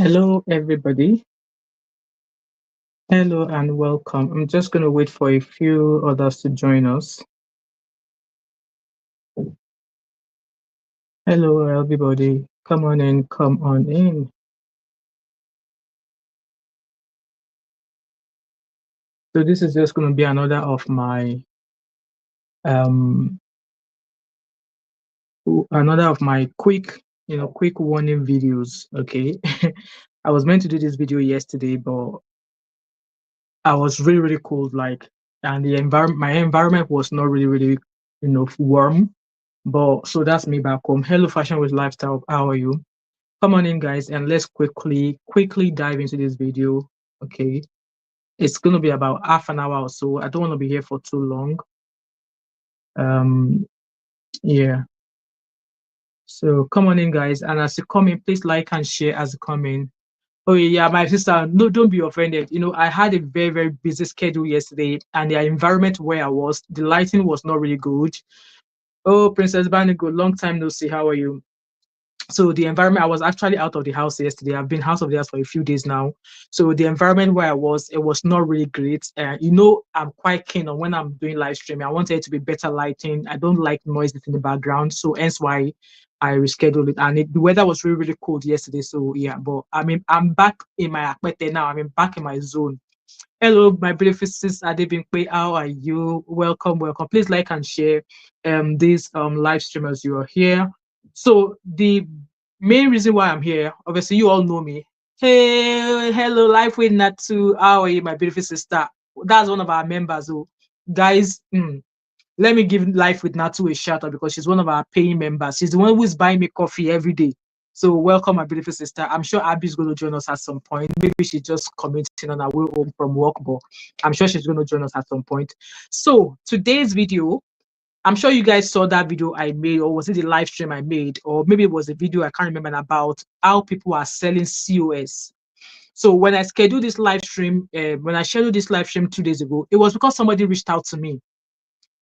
Hello, everybody. Hello and welcome. I'm just going to wait for a few others to join us. Hello, everybody. Come on in, come on in. So this is just going to be another of my um quick warning videos. Okay. I was meant to do this video yesterday, but I was really cold, and my environment was not really warm. But so that's me back home. Hello, Fashion with Lifestyle. How are you? Come on in, guys, and let's quickly dive into this video. Okay, it's going to be about half an hour or so. I don't want to be here for too long. Yeah. So come on in, guys, and as you come in, please like and share as you come in. Oh yeah, my sister, no, don't be offended. I had a very busy schedule yesterday, and the environment where I was, the lighting was not really good. Oh, Princess Banigo, long time no see. How are you? So the environment, I was actually out of the house yesterday. I've been out of the house for a few days now. So the environment where I was, it was not really great. I'm quite keen on when I'm doing live streaming. I wanted it to be better lighting. I don't like noises in the background. So hence why I rescheduled it. And the weather was really cold yesterday. So yeah, but I mean, I'm back in my akpete now. Back in my zone. Hello, my beautiful sis Adebinkwe. How are you? Welcome. Please like and share this live stream as you are here. So the main reason why I'm here, obviously you all know me. Hey, hello, Life with Natu. How are you, my beautiful sister? That's one of our members. Oh, guys, let me give Life with Natu a shout out because she's one of our paying members. She's the one who's buying me coffee every day. So welcome, my beautiful sister. I'm sure Abby's going to join us at some point. Maybe she's just commuting on her way home from work, but I'm sure she's going to join us at some point. So today's video, I'm sure you guys saw that video I made, or was it the live stream I made, or maybe it was a video I can't remember, about how people are selling COS. So when I scheduled this live stream, 2 days ago, it was because somebody reached out to me,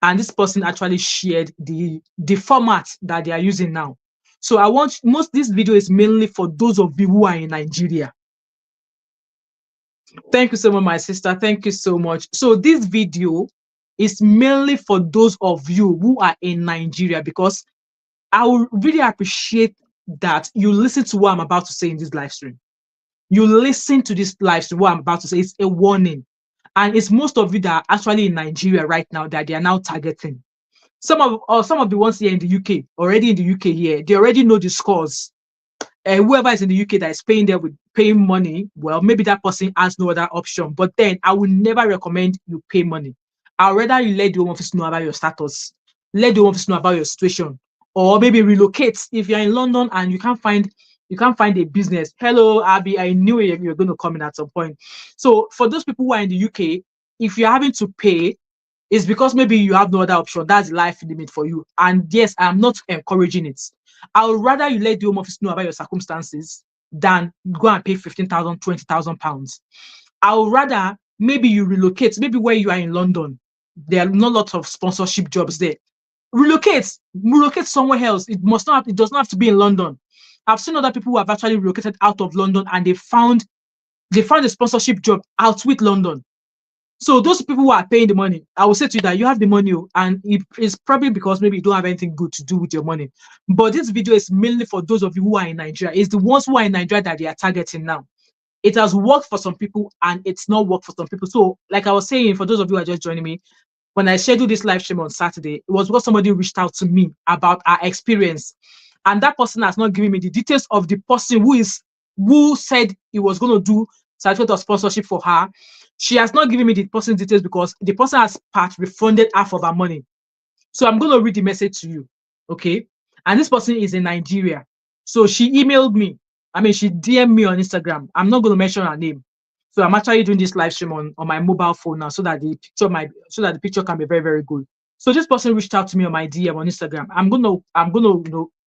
and this person actually shared the format that they are using now. So this video is mainly for those of you who are in Nigeria. Thank you so much, my sister. Thank you so much. So this video is mainly for those of you who are in Nigeria, because I would really appreciate that you listen to what I'm about to say in this live stream. You listen to this live stream, what I'm about to say. It's a warning. And it's most of you that are actually in Nigeria right now that they are now targeting. Some of the ones here in the UK, already in the UK here, they already know the scores. Whoever is in the UK that is paying money, well, maybe that person has no other option. But then I would never recommend you pay money. I'd rather you let the home office know about your status, let the home office know about your situation, or maybe relocate if you're in London and you can't find a business. Hello, Abby, I knew you're going to come in at some point. So for those people who are in the UK, if you're having to pay, it's because maybe you have no other option. That's the life limit for you. And yes, I'm not encouraging it. I would rather you let the home office know about your circumstances than go and pay 15,000, 20,000 pounds. I would rather maybe you relocate, maybe where you are in London, there are not lots of sponsorship jobs there. Relocate somewhere else. It does not have to be in London. I've seen other people who have actually relocated out of London and they found a sponsorship job out with London. So those people who are paying the money, I will say to you that you have the money, and it's probably because maybe you don't have anything good to do with your money. But this video is mainly for those of you who are in Nigeria. It's the ones who are in Nigeria that they are targeting now. It has worked for some people and it's not worked for some people. So like I was saying, for those of you who are just joining me, when I scheduled this live stream on Saturday, it was because somebody reached out to me about our experience. And that person has not given me the details of the person who said he was going to do certificate of sponsorship for her. She has not given me the person's details because the person has refunded half of her money. So I'm going to read the message to you, okay? And this person is in Nigeria. So she emailed me. She DM'd me on Instagram. I'm not going to mention her name. So I'm actually doing this live stream on my mobile phone now so that the picture can be very good. So this person reached out to me on my DM on Instagram. I'm gonna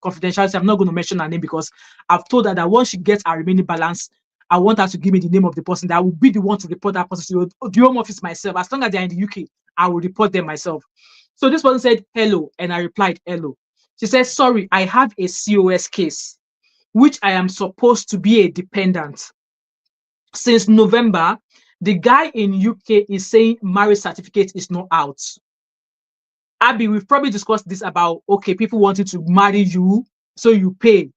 confidentiality. I'm not going to mention her name because I've told her that once she gets her remaining balance, I want her to give me the name of the person. That I will be the one to report that person to the home office myself. As long as they're in the UK, I will report them myself. So this person said hello, and I replied hello. She said, sorry, I have a COS case. which I am supposed to be a dependent. Since November, the guy in UK is saying marriage certificate is not out. Abby, we've probably discussed this about, okay, people wanting to marry you, so you pay.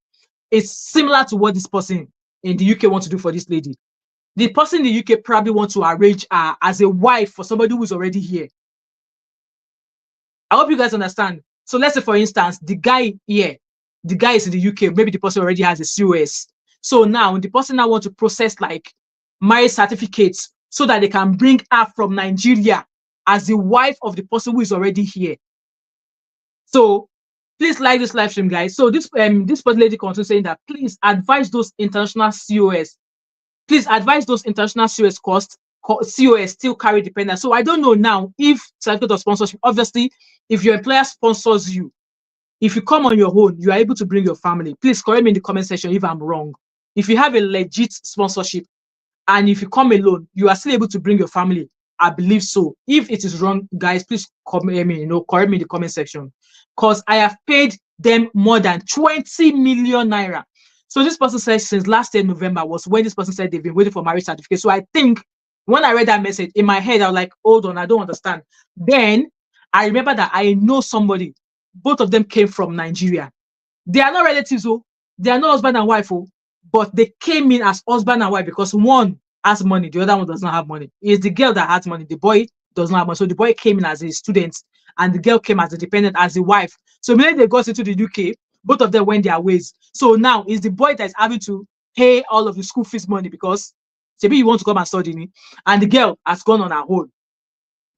It's similar to what this person in the UK wants to do for this lady. The person in the UK probably wants to arrange her as a wife for somebody who is already here. I hope you guys understand. So let's say, for instance, the guy here, the guy is in the UK, maybe the person already has a COS. So now the person now wants to process like marriage certificates so that they can bring her from Nigeria as the wife of the person who is already here. So please like this live stream, guys. So this lady continues saying that please advise those international COS. Please advise those international COS still carry dependence. So I don't know now if certificate of sponsorship. Obviously, if your employer sponsors you, if you come on your own, you are able to bring your family. Please correct me in the comment section if I'm wrong. If you have a legit sponsorship and if you come alone, you are still able to bring your family. I believe so. If it is wrong, guys, please correct me in the comment section. Because I have paid them more than 20 million naira. So this person says since last year, November, was when this person said they've been waiting for marriage certificate. So I think when I read that message, in my head, I was like, hold on, I don't understand. Then I remember that I know somebody. Both of them came from Nigeria. They are not relatives, oh. They are not husband and wife, oh. But they came in as husband and wife because one has money, the other one does not have money. It's the girl that has money, the boy does not have money. So the boy came in as a student and the girl came as a dependent, as a wife. So immediately they got into the UK, both of them went their ways. So now it's the boy that's having to pay all of the school fees money because maybe you want to come and study me, and the girl has gone on her own.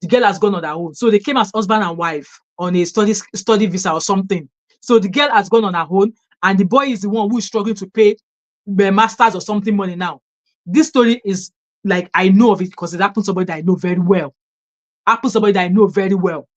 The girl has gone on her own. So they came as husband and wife on a study visa or something. So the girl has gone on her own, and the boy is the one who is struggling to pay the masters or something money now. This story is like, I know of it because it happened to somebody that I know very well. Happened to somebody that I know very well.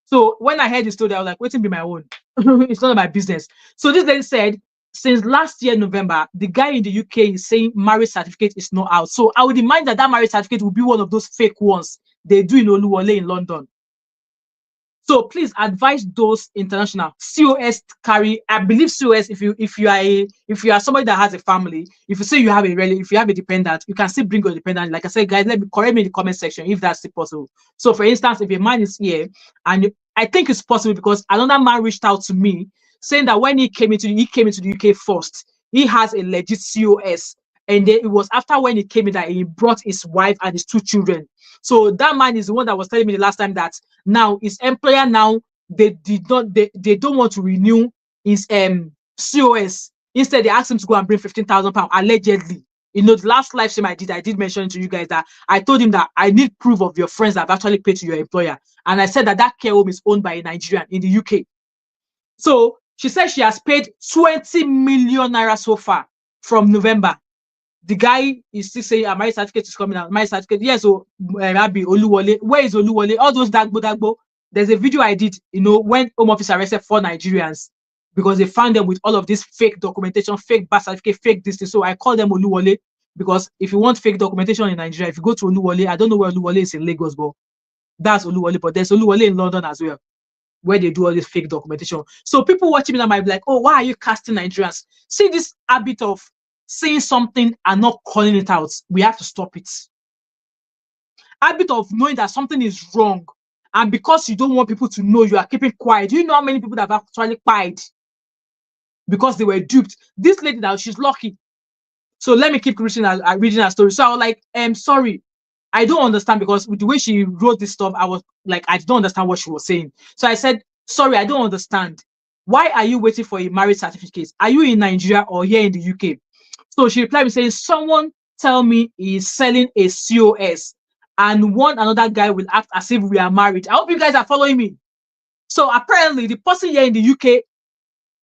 So when I heard the story, I was like, wait till be my own. It's none of my business. So this lady said, since last year, November, the guy in the UK is saying marriage certificate is not out. So I would imagine that marriage certificate will be one of those fake ones they do in Oluwole in London. So please advise those international COS carry. I believe COS, if you are somebody that has a family, if you say you have a relative, if you have a dependent, you can still bring your dependent. Like I said, guys, correct me in the comment section if that's still possible. So for instance, if a man is here, and I think it's possible because another man reached out to me saying that when he came into the UK first, he has a legit COS. And then it was after when he came in that he brought his wife and his 2 children. So that man is the one that was telling me the last time that now his employer they don't want to renew his COS. Instead, they asked him to go and bring 15,000 pounds allegedly. You know, the last live stream I did mention to you guys that I told him that I need proof of your friends that have actually paid to your employer. And I said that care home is owned by a Nigerian in the UK. So she said she has paid 20 million naira so far from November. The guy is still saying a marriage certificate is coming out. Marriage certificate, yes. So Rabbi Oluwole, where is Oluwole? All those dagbo. There's a video I did, when Home Office arrested 4 Nigerians because they found them with all of this fake documentation, fake birth certificate, fake this. So I call them Oluwole because if you want fake documentation in Nigeria, if you go to Oluwole, I don't know where Oluwole is in Lagos, but that's Oluwole. But there's Oluwole in London as well, where they do all this fake documentation. So people watching me now might be like, oh, why are you casting Nigerians? See this habit of saying something and not calling it out. We have to stop it. Habit of knowing that something is wrong, and because you don't want people to know, you are keeping quiet. Do you know how many people that have actually cried because they were duped? This lady now, she's lucky. So let me keep reading her story. So I was like, sorry, I don't understand, because with the way she wrote this stuff, I was like, I don't understand what she was saying. So I said, sorry, I don't understand. Why are you waiting for a marriage certificate? Are you in Nigeria or here in the UK? So she replied me saying, someone tell me he's selling a COS and one another guy will act as if we are married. I hope you guys are following me. So apparently the person here in the UK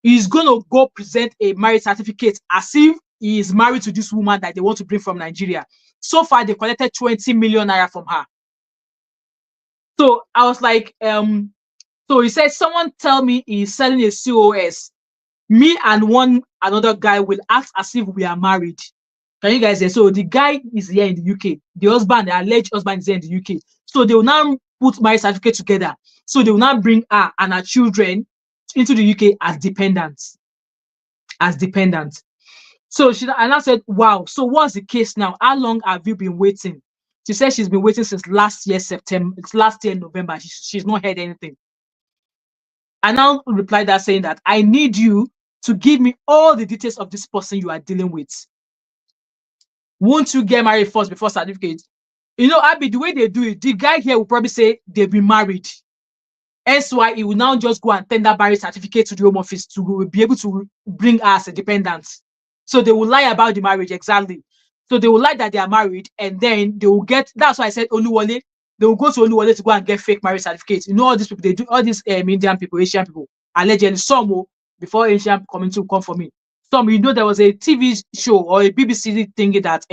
is going to go present a marriage certificate as if he is married to this woman that they want to bring from Nigeria. So far, they collected 20 million naira from her. So I was like, so he said, someone tell me he's selling a COS. Me and one another guy will act as if we are married. Can you guys hear? So the guy is here in the UK. The husband, the alleged husband, is here in the UK. So they will now put marriage certificate together. So they will now bring her and her children into the UK as dependents. So and I said, wow, so what's the case now? How long have you been waiting? She said she's been waiting since last year, September. It's last year, November. She's not heard anything. I now replied that saying that I need you to give me all the details of this person you are dealing with. Won't you get married first before certificate? You know, Abby, the way they do it, the guy here will probably say they've been married. Hence why he will now just go and tender marriage certificate to the Home Office to be able to bring us a dependent. So they will lie about the marriage, exactly. So they will lie that they are married, and then they will get. That's why I said Oluwole. They will go to Oluwole to go and get fake marriage certificates. You know, all these people, they do all these Indian people, Asian people, allegedly. Some will, before Asian community will come for me. Some, you know, there was a TV show or a BBC thing that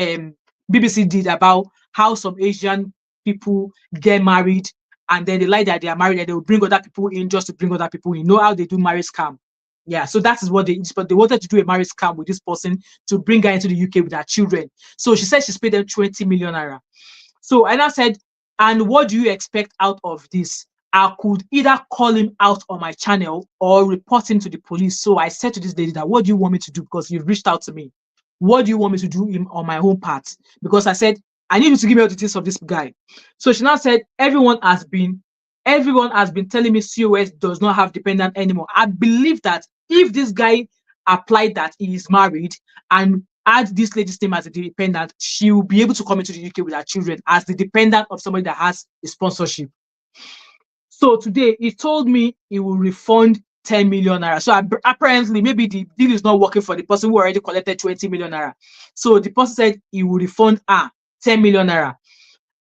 BBC did about how some Asian people get married and then they lie that they are married and they will bring other people in just to bring other people in. You know how they do marriage scam? Yeah, so that is what they, but they wanted to do a marriage scam with this person to bring her into the UK with her children. So she said she's paid them 20 million naira. So and I said, and what do you expect out of this? I could either call him out on my channel or report him to the police. So I said to this lady that, what do you want me to do? Because you've reached out to me. What do you want me to do on my own part? Because I said, I need you to give me all the details of this guy. So she now said, everyone has been telling me COS does not have dependent anymore. I believe that if this guy applied that he is married and add this lady's name as a dependent, she will be able to come into the UK with her children as the dependent of somebody that has a sponsorship. So today he told me he will refund 10 million naira. So apparently maybe the deal is not working for the person who already collected 20 million naira. So the person said he will refund her 10 million naira.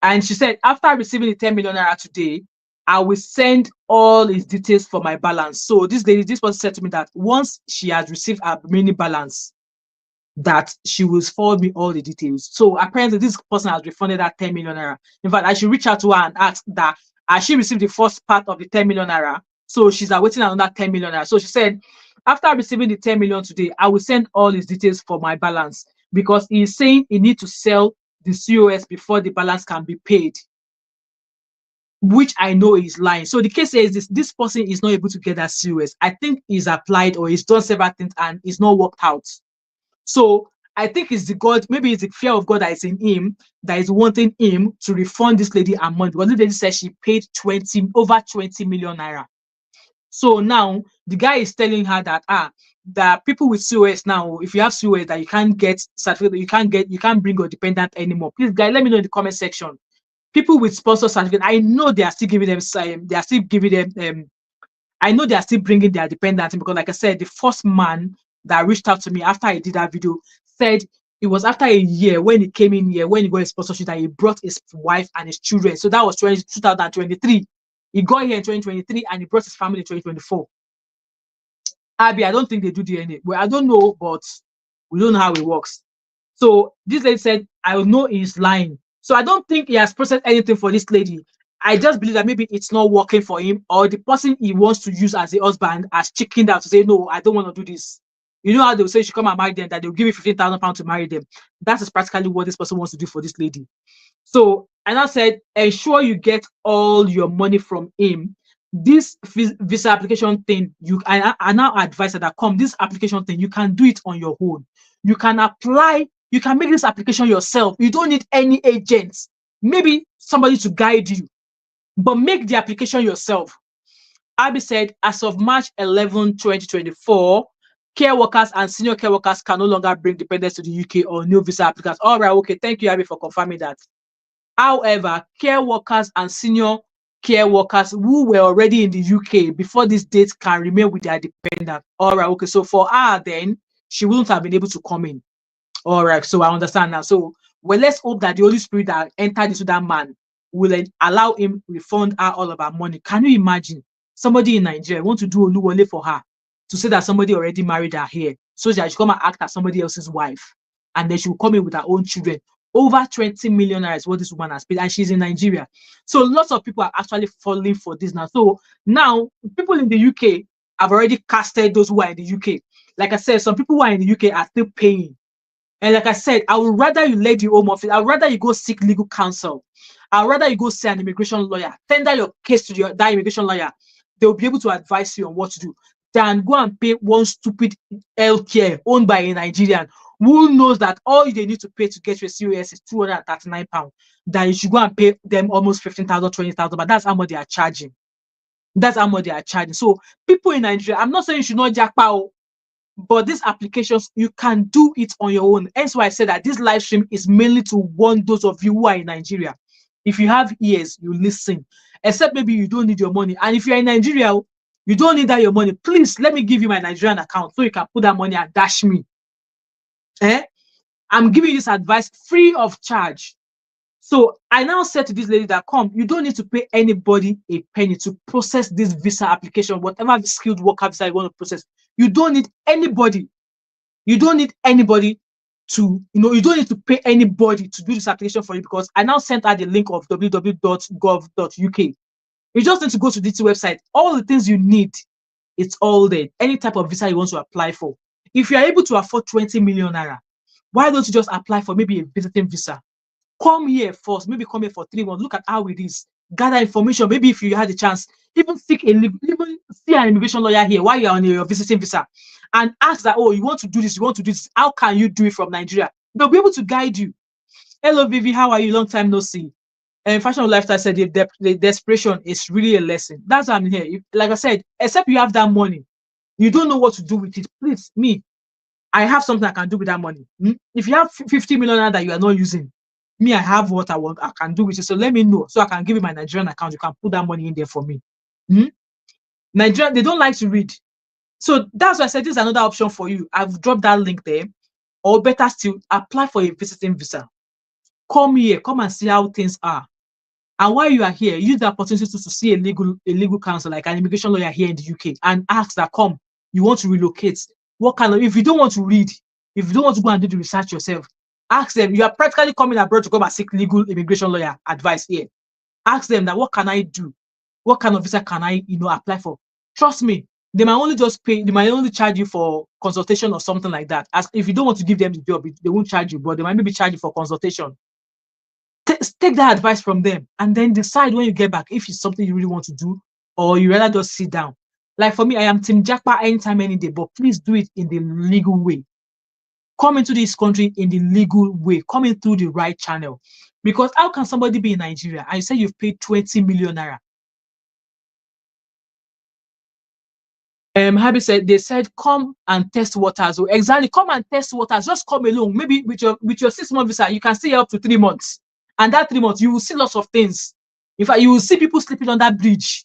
And she said, after receiving the 10 million naira today, I will send all his details for my balance. So this person said to me that once she has received her remaining balance, that she will forward me all the details. So apparently this person has refunded that 10 million naira. In fact, I should reach out to her and ask that has she received the first part of the 10 million naira? So she's awaiting another 10 million naira. So she said, after receiving the 10 million today, I will send all his details for my balance because he's saying he needs to sell the COS before the balance can be paid, which I know is lying. So the case is this person is not able to get that COS. I think he's applied or he's done several things and it's not worked out. So I think it's the God, maybe it's the fear of God that is in him that is wanting him to refund this lady her money. Because this lady said she paid over 20 million naira. So now the guy is telling her that that people with COS now, if you have COS that you can't get certificate, you can't bring your dependent anymore. Please, guys, let me know in the comment section. People with sponsor certificate, I know they are still giving them, I know they are still bringing their dependent because, like I said, the first man that reached out to me after I did that video said it was after a year when he came in here, when he got his sponsorship, that he brought his wife and his children. So that was 2023. He got here in 2023 and he brought his family in 2024. Abby, I don't think they do DNA. Well, I don't know, but we don't know how it works. So this lady said, I know he's lying. So I don't think he has processed anything for this lady. I just believe that maybe it's not working for him, or the person he wants to use as a husband has chickened out to say, no, I don't want to do this. You know how they'll say she come and marry them, that they'll give you 15,000 pounds to marry them. That is practically what this person wants to do for this lady. So, and I said, ensure you get all your money from him. This visa application thing, I now advise that come this application thing, you can do it on your own. You can apply, you can make this application yourself. You don't need any agents, maybe somebody to guide you, but make the application yourself. Abby said, as of March 11, 2024, care workers and senior care workers can no longer bring dependents to the UK or new visa applicants. All right, okay, thank you, Abby, for confirming that. However, care workers and senior care workers who were already in the UK before this date can remain with their dependent. All right, okay, so for her then, she wouldn't have been able to come in. All right, so I understand now. So, well, let's hope that the Holy Spirit that entered into that man will allow him refund her all of her money. Can you imagine somebody in Nigeria want to do Oluwole for her to say that somebody already married her here so that she come and act as somebody else's wife and then she will come in with her own children? Over 20 million naira is what this woman has paid, and she's in Nigeria. So lots of people are actually falling for this now. So now people in the UK have already casted those who are in the UK. Like I said, some people who are in the UK are still paying. And like I said, I would rather you let the Home Office, I would rather you go seek legal counsel. I would rather you go see an immigration lawyer, tender your case to that immigration lawyer. They'll be able to advise you on what to do than go and pay one stupid healthcare owned by a Nigerian who knows that all they need to pay to get your COS is £239, that you should go and pay them almost 15,000, 20,000, but that's how much they are charging. That's how much they are charging. So people in Nigeria, I'm not saying you should not jackpot, but these applications, you can do it on your own. Hence why I said that this live stream is mainly to warn those of you who are in Nigeria. If you have ears, you listen. Except maybe you don't need your money. And if you're in Nigeria, you don't need that your money. Please let me give you my Nigerian account so you can put that money and dash me. I'm giving you this advice free of charge. So I now said to this lady that, come, you don't need to pay anybody a penny to process this visa application, whatever skilled worker visa you want to process. You don't need anybody. You don't need anybody to, you don't need to pay anybody to do this application for you, because I now sent her the link of www.gov.uk. You just need to go to this website. All the things you need, it's all there. Any type of visa you want to apply for. If you are able to afford 20 million naira, why don't you just apply for maybe a visiting visa? Come here first, maybe come here for 3 months. Look at how it is. Gather information. Maybe if you had a chance, even see an immigration lawyer here while you're on your visiting visa, and ask that, oh, you want to do this, you want to do this. How can you do it from Nigeria? They'll be able to guide you. Hello, Vivi, how are you? Long time no see. And Fashion Lifestyle said the desperation is really a lesson. That's why I'm here. Like I said, except you have that money, you don't know what to do with it. Please, me, I have something I can do with that money. If you have 50 million that you are not using, me, I have what I want, I can do with it. So let me know, so I can give you my Nigerian account. You can put that money in there for me. Nigeria, they don't like to read. So that's why I said this is another option for you. I've dropped that link there. Or better still, apply for a visiting visa. Come here, come and see how things are. And while you are here, use the opportunity to see a legal counsel, like an immigration lawyer here in the UK, and ask that, come, you want to relocate. What kind of, if you don't want to read, if you don't want to go and do the research yourself, ask them. You are practically coming abroad to come and seek legal immigration lawyer advice here. Ask them that, what can I do? What kind of visa can I, apply for? Trust me, they might only just pay, they might only charge you for consultation or something like that. As if you don't want to give them the job, they won't charge you, but they might maybe charge you for consultation. Take that advice from them and then decide when you get back if it's something you really want to do, or you rather just sit down. Like for me, I am Team Jackpa anytime, any day, but please do it in the legal way. Come into this country in the legal way, coming through the right channel. Because how can somebody be in Nigeria and you say you've paid 20 million naira? Habi said, they said, come and test waters. So exactly, come and test waters. Just come along. Maybe with your 6-month visa, you can stay up to 3 months. And that 3 months, you will see lots of things. In fact, you will see people sleeping on that bridge.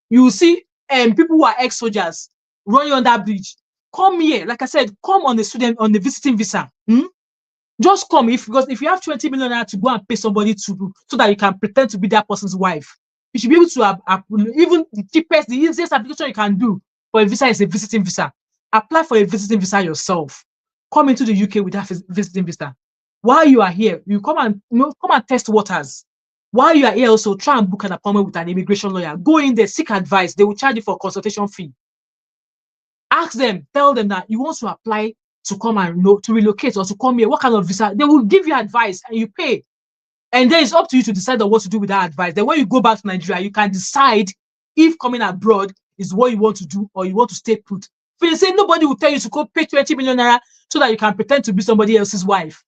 You will see people who are ex-soldiers running on that bridge. Come here. Like I said, come on the visiting visa. Just come. Because if you have 20 million naira to go and pay somebody to, so that you can pretend to be that person's wife, you should be able to even the cheapest, the easiest application you can do for a visa is a visiting visa. Apply for a visiting visa yourself. Come into the UK with that visiting visa. While you are here, you come and test waters. While you are here, also try and book an appointment with an immigration lawyer. Go in there, seek advice. They will charge you for a consultation fee. Ask them, tell them that you want to apply to come and to relocate or to come here. What kind of visa? They will give you advice and you pay. And then it's up to you to decide on what to do with that advice. Then when you go back to Nigeria, you can decide if coming abroad is what you want to do or you want to stay put. If you say nobody will tell you to go pay 20 million naira so that you can pretend to be somebody else's wife.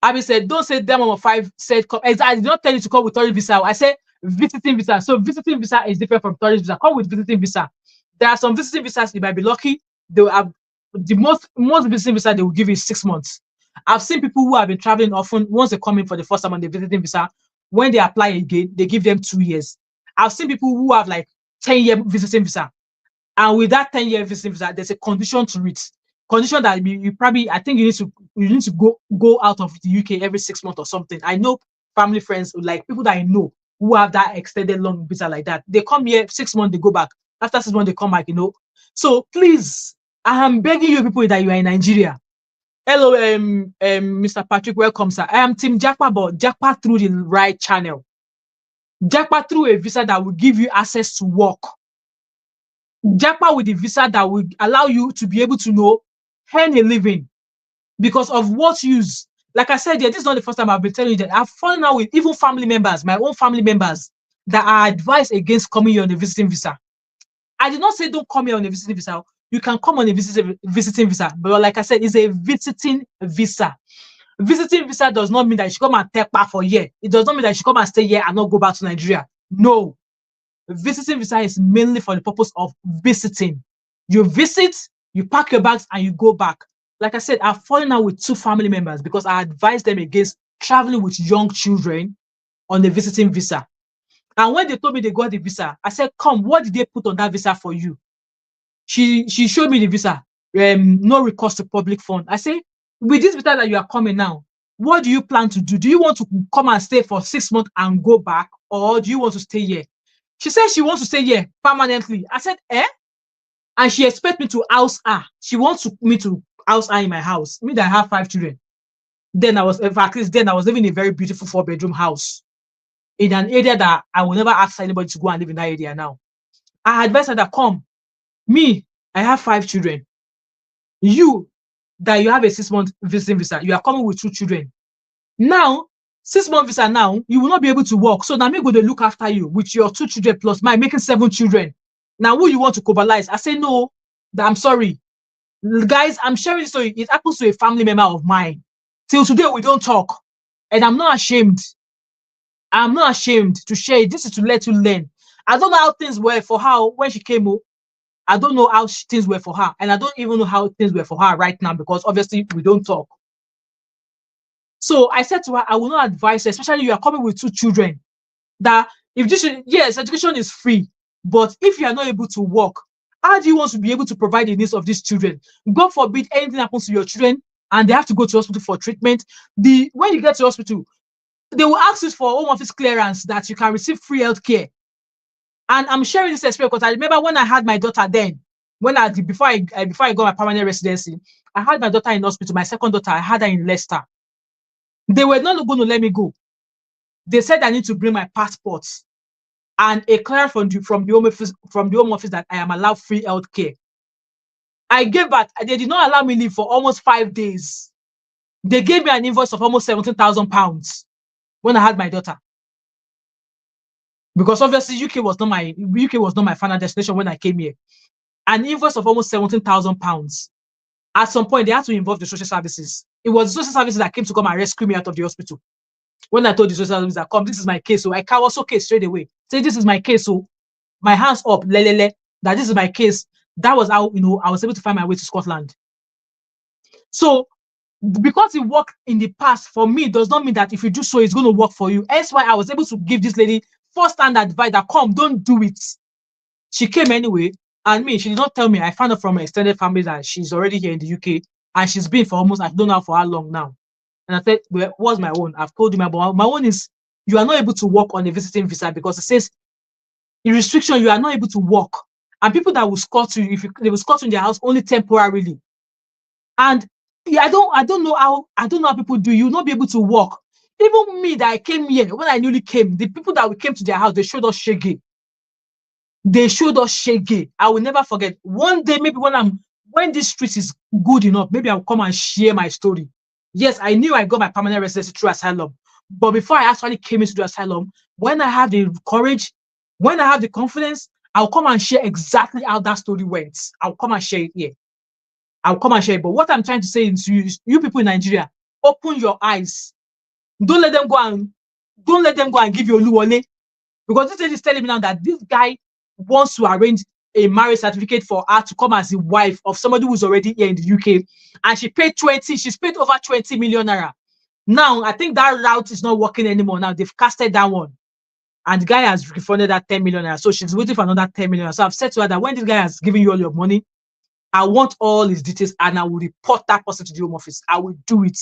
Abi said, don't say Thatmumof5 said, I did not tell you to come with tourist visa. I said visiting visa. So visiting visa is different from tourist visa. Come with visiting visa. There are some visiting visas, you might be lucky. They will have the most visiting visa they will give you 6 months. I've seen people who have been traveling often. Once they come in for the first time on the visiting visa, when they apply again, they give them 2 years. I've seen people who have like 10-year visiting visa. And with that 10-year visiting visa, there's a condition to it. Condition that you probably, I think you need to go out of the UK every 6 months or something. I know family friends, like people that I know who have that extended long visa like that. They come here 6 months, they go back. After 6 months, they come back, So please, I am begging you people that you are in Nigeria. Hello, Mr. Patrick, welcome, sir. I am Team Jackpa, but Jackpa through the right channel. Jackpa through a visa that will give you access to work. Jackpa with the visa that will allow you to be able to earn a living. Because of what use? Like I said, this is not the first time I've been telling you that I've fallen out with even family members, my own family members, that are advised against coming here on a visiting visa. I did not say don't come here on a visiting visa, you can come on a visiting visa. But like I said, it's a visiting visa. Visiting visa does not mean that you should come and take part for a year. It does not mean that you should come and stay here and not go back to Nigeria. No. Visiting visa is mainly for the purpose of visiting. You visit, you pack your bags, and you go back. Like I said, I've fallen out with 2 family members because I advised them against traveling with young children on a visiting visa. And when they told me they got the visa, I said, come, what did they put on that visa for you? She showed me the visa, no recourse to public fund. I say, with this visa that you are coming now, what do you plan to do? Do you want to come and stay for 6 months and go back, or do you want to stay here? She said she wants to stay here permanently. I said, eh? And she expects me to house her. She wants me to house her in my house. Me that I have 5 children. Then I was, at least then I was living in a very beautiful 4-bedroom house in an area that I will never ask anybody to go and live in that area now. I advised her that, come, me, I have 5 children. You, that you have a 6-month visiting visa, you are coming with 2 children. Now, 6-month visa now, you will not be able to work. So now me go to look after you with your 2 children plus my making 7 children. Now, who you want to cobalize? I say, no, I'm sorry. Guys, I'm sharing this story. It happens to a family member of mine. Till today, we don't talk. And I'm not ashamed. I'm not ashamed to share it. This is to let you learn. I don't know how things were for her when she came home. I don't know how things were for her. And I don't even know how things were for her right now because obviously we don't talk. So I said to her, I will not advise her, especially you are coming with 2 children, that if this, yes, education is free, but if you are not able to work, how do you want to be able to provide the needs of these children? God forbid anything happens to your children and they have to go to hospital for treatment. When you get to hospital, they will ask you for home office clearance that you can receive free health care. And I'm sharing this experience because I remember when I had my daughter then, before I got my permanent residency, I had my daughter in hospital. My second daughter, I had her in Leicester. They were not going to let me go. They said I need to bring my passport and a clearance from the home office that I am allowed free health care. I gave that. They did not allow me leave for almost 5 days. They gave me an invoice of almost £17,000 when I had my daughter. Because obviously UK was not my final destination when I came here. An invoice of almost £17,000. At some point, they had to involve the social services. It was the social services that came to come and rescue me out of the hospital. When I told the social services that, come, this is my case, so I can also case straight away. Say, this is my case, so my hands up, that this is my case. That was how, I was able to find my way to Scotland. So, because it worked in the past for me, does not mean that if you do so, it's going to work for you. That's why I was able to give this lady first-hand advice that, come, don't do it. She came anyway, and she did not tell me. I found out from my extended family that she's already here in the UK, and she's been for almost, I don't know for how long now. And I said, well, what's my own? I've told you my own is, you are not able to work on a visiting visa because it says, in restriction, you are not able to work. And people that will escort you, they will escort you in their house only temporarily. And I don't know how people do. You will not be able to work. Even me that I came here, when I newly came, the people that we came to their house, they showed us shege. They showed us shege. I will never forget. One day, maybe when this street is good enough, maybe I'll come and share my story. Yes, I knew I got my permanent residency through asylum. But before I actually came into the asylum, when I have the courage, when I have the confidence, I'll come and share exactly how that story went. I'll come and share it here. I'll come and share it. But what I'm trying to say is you people in Nigeria, open your eyes. Don't let them go and give you Oluwole. Because this lady is telling me now that this guy wants to arrange a marriage certificate for her to come as the wife of somebody who's already here in the UK. And she's paid over 20 million naira. Now, I think that route is not working anymore. Now, they've casted that one. And the guy has refunded that 10 million naira. So she's waiting for another 10 million. So I've said to her that when this guy has given you all your money, I want all his details and I will report that person to the home office. I will do it.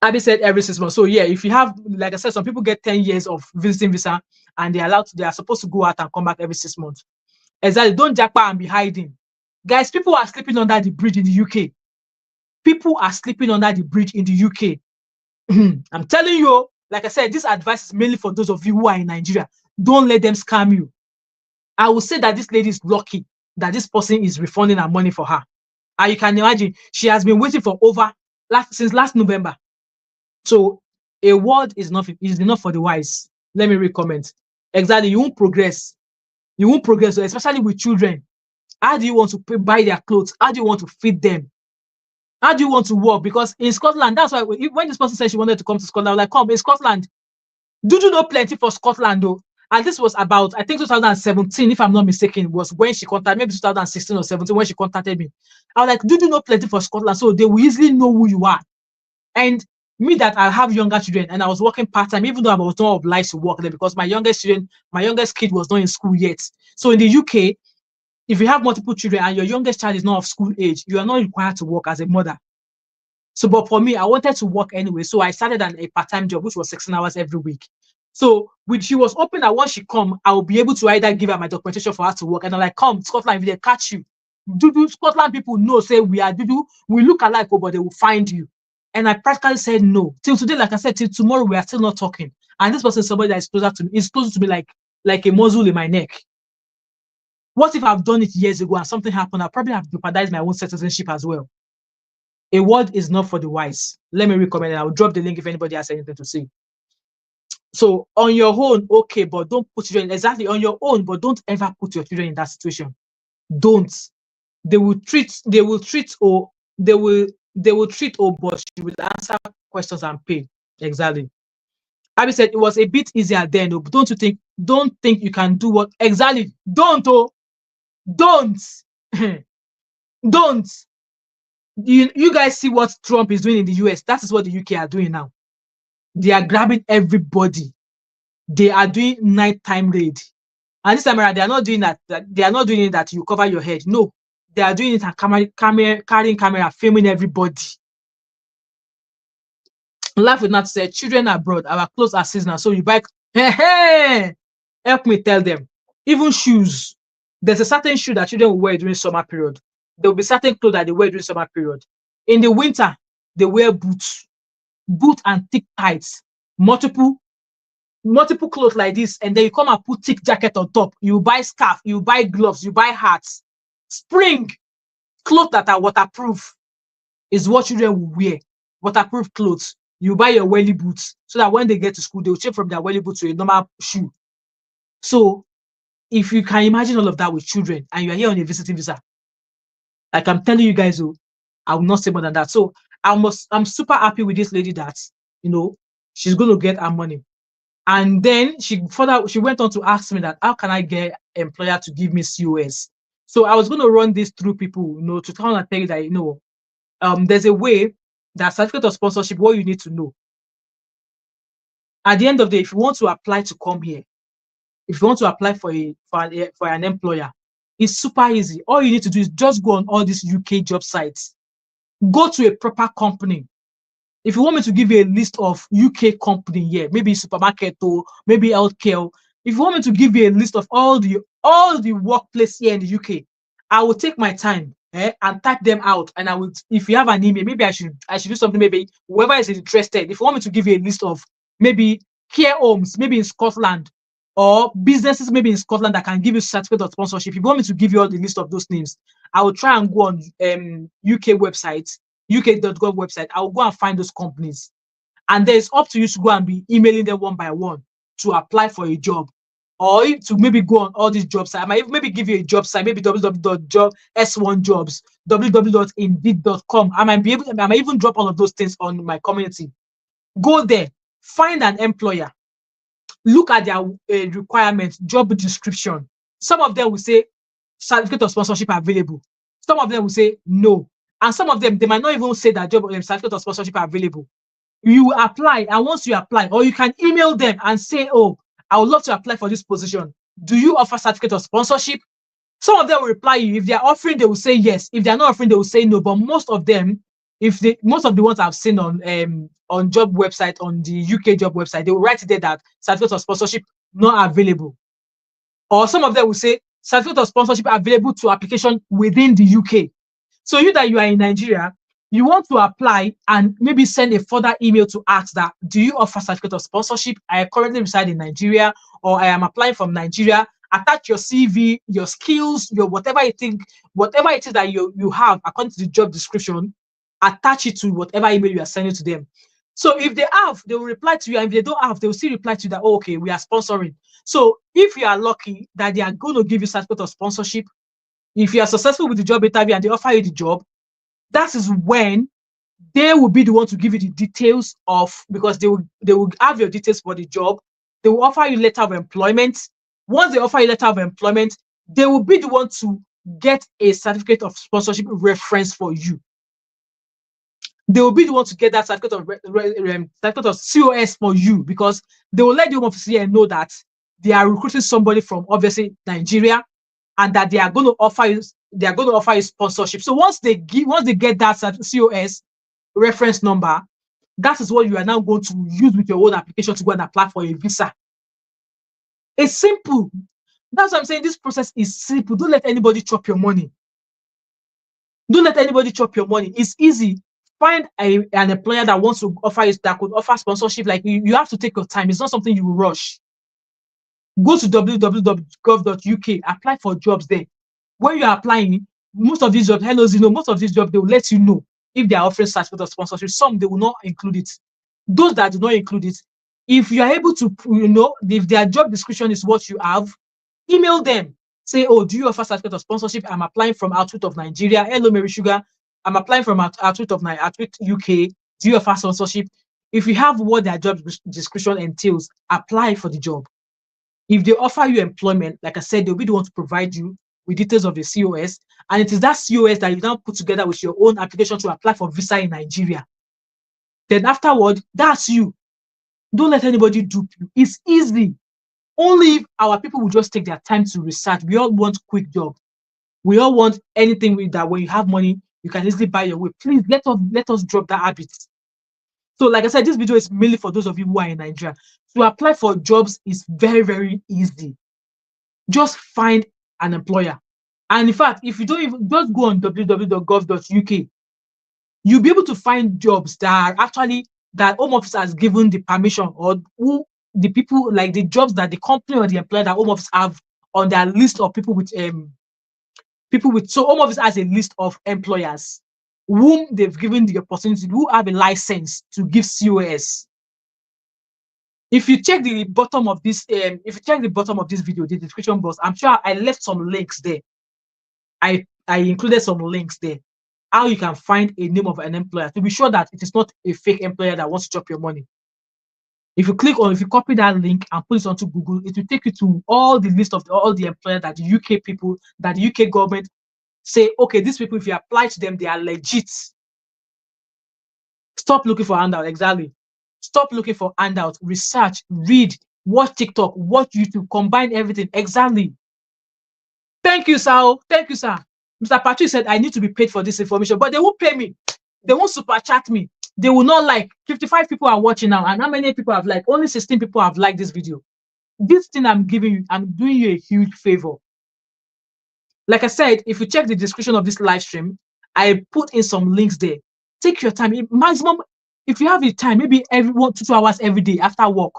Abby said every 6 months. So yeah, if you have, like I said, some people get 10 years of visiting visa and they are supposed to go out and come back every 6 months. Exactly. Don't jackpot and be hiding. Guys, people are sleeping under the bridge in the UK. People are sleeping under the bridge in the UK. I'm telling you, like I said, this advice is mainly for those of you who are in Nigeria. Don't let them scam you. I will say that this lady is lucky that this person is refunding her money for her. And you can imagine, she has been waiting for since last November. So a word is enough for the wise. Let me recommend. Exactly, you won't progress. You won't progress, especially with children. How do you want to buy their clothes? How do you want to feed them? How do you want to work? Because in Scotland, that's why when this person said she wanted to come to Scotland, I was like, come, in Scotland, do you know plenty for Scotland though? And this was about, I think 2017, if I'm not mistaken, was when she contacted, maybe 2016 or 17 when she contacted me. I was like, do you know plenty for Scotland? So they will easily know who you are. And me that I have younger children and I was working part-time, even though I was not obliged to work there because my youngest kid was not in school yet. So in the UK, if you have multiple children and your youngest child is not of school age, you are not required to work as a mother. So, but for me, I wanted to work anyway. So I started a part-time job, which was 16 hours every week. So when she was hoping that once she come, I will be able to either give her my documentation for her to work. And I'm like, come, Scotland, if they catch you, do Scotland people know, say we look alike, but they will find you. And I practically said no. Till today, like I said, till tomorrow, we are still not talking. And this person is somebody that is closer to me like a muzzle in my neck. What if I've done it years ago and something happened? I probably have jeopardized my own citizenship as well. A word is not for the wise. Let me recommend it. I'll drop the link if anybody has anything to say. So on your own, okay, but don't put children exactly on your own, but don't ever put your children in that situation. Don't. They will treat, but she will answer questions and pay. Exactly. Abby said it was a bit easier then, but don't think you can do what exactly? Don't. Don't. Don't. You guys see what Trump is doing in the US. That is what the UK are doing now. They are grabbing everybody. They are doing nighttime raid. And this time around, they are not doing that. They are not doing it that you cover your head. No, they are doing it and carrying camera, filming everybody. Laugh with not said, children abroad, our clothes are seasonal. So you buy, hey, help me tell them. Even shoes. There's a certain shoe that children will wear during summer period. There will be certain clothes that they wear during summer period. In the winter, they wear boots and thick tights, multiple clothes like this, and then you come and put thick jacket on top. You buy scarf, you buy gloves, you buy hats. Spring clothes that are waterproof is what children will wear. Waterproof clothes. You buy your welly boots so that when they get to school, they will change from their welly boots to a normal shoe. So if you can imagine all of that with children and you are here on a visiting visa, like I'm telling you guys, I will not say more than that. So I'm super happy with this lady that, she's going to get her money. And then she went on to ask me that, how can I get employer to give me COS? So I was going to run this through people, to kind of tell you that, there's a way that certificate of sponsorship, what you need to know. At the end of the day, if you want to apply to come here, if you want to apply for an employer, it's super easy. All you need to do is just go on all these UK job sites. Go to a proper company. If you want me to give you a list of UK company here, maybe supermarket or maybe healthcare, if you want me to give you a list of all the workplace here in the UK, I will take my time and type them out. And I would, if you have an email, maybe I should do something. Maybe whoever is interested, if you want me to give you a list of maybe care homes, maybe in Scotland, or businesses maybe in Scotland that can give you certificate of sponsorship. If you want me to give you all the list of those names, I will try and go on UK websites, UK.gov website. I will go and find those companies. And then it's up to you to go and be emailing them one by one to apply for a job. Or to maybe go on all these job sites. I might maybe give you a job site, maybe www.s1jobs, www.indeed.com. I might even drop all of those things on my community. Go there, find an employer. Look at their requirements, job description. Some of them will say certificate of sponsorship available. Some of them will say no. And some of them, they might not even say that certificate of sponsorship are available. You apply, and once you apply, or you can email them and say, oh, I would love to apply for this position. Do you offer certificate of sponsorship? Some of them will reply you. If they're offering, they will say yes. If they're not offering, they will say no. But most of them, most of the ones I've seen on job website, on the UK job website, they will write there that certificate of sponsorship not available. Or some of them will say certificate of sponsorship available to application within the UK. So you are in Nigeria, you want to apply and maybe send a further email to ask that, do you offer certificate of sponsorship? I currently reside in Nigeria, or I am applying from Nigeria. Attach your CV, your skills, your whatever it is that you have according to the job description. Attach it to whatever email you are sending to them. So if they have, they will reply to you, and if they don't have, they will still reply to you that, oh, okay, we are sponsoring. So if you are lucky that they are going to give you certificate of sponsorship, if you are successful with the job interview and they offer you the job, that is when they will be the one to give you the details of, because they will have your details for the job. They will offer you letter of employment. Once they offer you letter of employment, they will be the one to get a certificate of sponsorship reference for you. They will be the one to get that certificate of COS for you, because they will let the Home Office here know that they are recruiting somebody from obviously Nigeria, and that they are going to offer you sponsorship. So once they get that COS reference number, that is what you are now going to use with your own application to go and apply for a visa. It's simple. That's what I'm saying. This process is simple. Don't let anybody chop your money. Don't let anybody chop your money. It's easy. Find an employer that wants to offer you, that could offer sponsorship. Like you have to take your time. It's not something you will rush. Go to www.gov.uk, apply for jobs there. When you are applying, most of these jobs, most of these jobs, they will let you know if they are offering certificate of sponsorship. Some, they will not include it. Those that do not include it, if you are able to, if their job description is what you have, email them. Say, oh, do you offer certificate of sponsorship? I'm applying from Outwit of Nigeria. Hello, Mary Sugar. I'm applying from Outwit UK. Do you offer sponsorship? If you have what their job description entails, apply for the job. If they offer you employment, like I said, they'll be the one to provide you with details of the COS. And it is that COS that you now put together with your own application to apply for visa in Nigeria. Then afterward, that's you. Don't let anybody dupe you. It's easy. Only if our people will just take their time to research. We all want quick job. We all want anything with that. When you have money, you can easily buy your way. Please let us drop that habit. So, like I said, this video is mainly for those of you who are in Nigeria. To apply for jobs is very, very easy. Just find an employer. And in fact, if you don't even, just go on www.gov.uk, you'll be able to find jobs that are actually, that Home Office has given the permission, or who the people, like the jobs that the company or the employer that Home Office have on their list of people with so Home Office has a list of employers whom they've given the opportunity, who have a license to give COS. If you check the bottom of this, video, the description box, I'm sure I left some links there. I included some links there, how you can find a name of an employer to be sure that it is not a fake employer that wants to chop your money. If you copy that link and put it onto Google, it will take you to all the list of all the employers that the UK people, that the UK government say, okay, these people, if you apply to them, they are legit. Stop looking for handout. Exactly. Stop looking for handout. Research, read, watch TikTok, watch YouTube, combine everything. Exactly. Thank you, sir. Thank you, sir. Mr. Patrick said I need to be paid for this information, but they won't pay me. They won't super chat me. They will not like. 55 people are watching now, and how many people have liked? Only 16 people have liked this video. This thing I'm giving you, I'm doing you a huge favor. Like I said, if you check the description of this live stream, I put in some links there. Take your time. Maximum, if you have the time, maybe every 1 to 2 hours every day after work.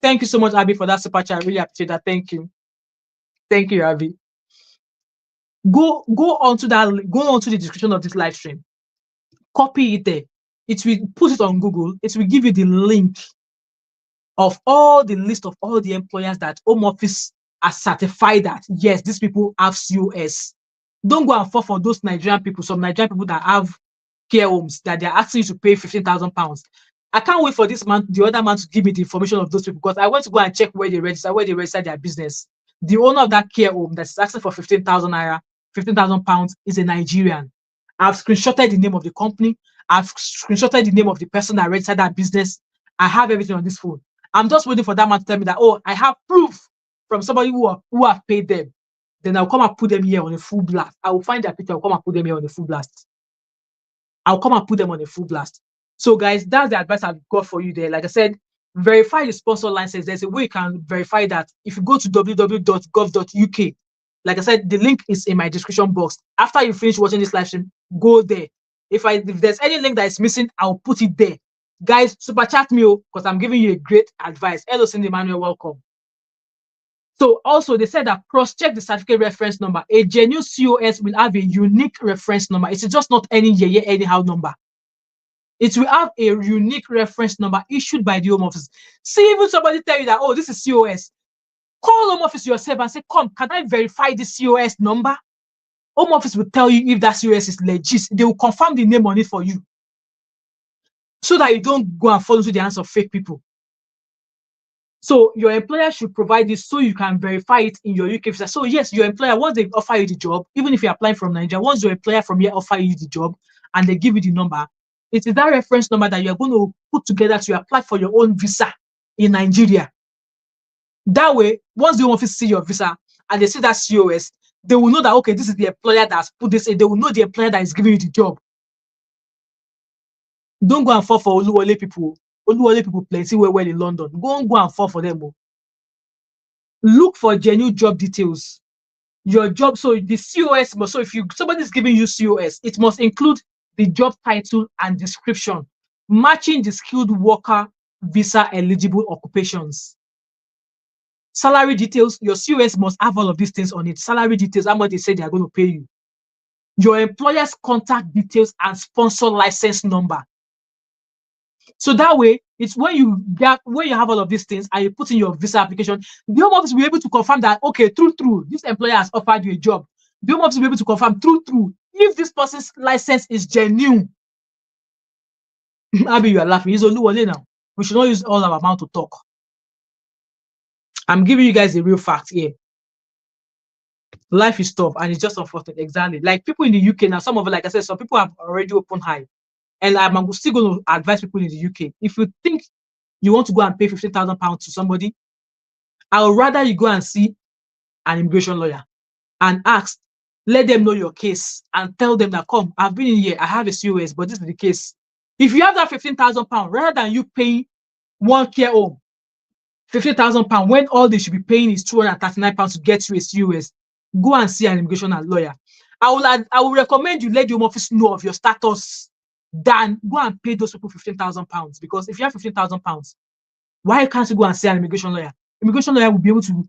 Thank you so much, Abby, for that super chat. I really appreciate that. Thank you. Thank you, Abby. Go onto the description of this live stream. Copy it there. It will put it on Google. It will give you the link of all the list of all the employers that Home Office are certified that yes, these people have COS. Don't go and fall for those Nigerian people, some Nigerian people that have care homes that they're asking you to pay £15,000. I can't wait for this man, the other man, to give me the information of those people, because I went to go and check where they register their business. The owner of that care home that's asking for 15,000 naira, £15,000 is a Nigerian. I've screenshotted the name of the company. I've screenshotted the name of the person that registered that business. I have everything on this phone. I'm just waiting for that man to tell me that, oh, I have proof from somebody who have paid them. Then I'll come and put them here on a full blast. I will find their picture. I'll come and put them here on a full blast. So, guys, that's the advice I've got for you there. Like I said, verify the sponsor license. There's a way you can verify that. If you go to www.gov.uk, like I said, the link is in my description box. After you finish watching this live stream, go there. If there's any link that is missing, I'll put it there. Guys, super chat me, because I'm giving you a great advice. Hello, Cindy Emmanuel, welcome. So also, they said that cross-check the certificate reference number. A genuine COS will have a unique reference number. It's just not any anyhow number. It will have a unique reference number issued by the Home Office. See, even somebody tell you that, oh, this is COS. Call Home Office yourself and say, come, can I verify this COS number? Home Office will tell you if that COS is legit. They will confirm the name on it for you, so that you don't go and fall into the hands of fake people. So your employer should provide this so you can verify it in your UK visa. So yes, your employer, once they offer you the job, even if you're applying from Nigeria, once your employer from here offer you the job and they give you the number, it is that reference number that you're going to put together to apply for your own visa in Nigeria. That way, once the Home Office see your visa and they see that COS, they will know that, okay, this is the employer that's put this in. They will know the employer that is giving you the job. Don't go and fall for Oluwole people. Oluwole people plenty well in London. Go and fall for them. Look for genuine job details. Your job, so the COS must, so if somebody is giving you COS, it must include the job title and description, matching the skilled worker visa eligible occupations. Salary details, your COS must have all of these things on it. Salary details, how much they say they are going to pay you. Your employer's contact details and sponsor license number. So that way, it's when you have all of these things and you put in your visa application, the Home Office will be able to confirm that, okay, true, this employer has offered you a job. The Home Office will be able to confirm true, if this person's license is genuine. Abi, you are laughing. It's Oluwole now. We should not use all our mouth to talk. I'm giving you guys a real fact here. Life is tough and it's just unfortunate. Exactly. Like people in the UK now, some of it, like I said, some people have already opened high. And I'm still going to advise people in the UK. If you think you want to go and pay £15,000 to somebody, I would rather you go and see an immigration lawyer and ask, let them know your case and tell them that, come, I've been in here, I have a COS, but this is the case. If you have that £15,000, rather than you paying one care home £15,000 when all they should be paying is £239 to get you a COS, go and see an immigration lawyer. I will recommend you let the Home Office know of your status than go and pay those people £15,000, because if you have £15,000, why can't you go and see an immigration lawyer? Immigration lawyer will be able to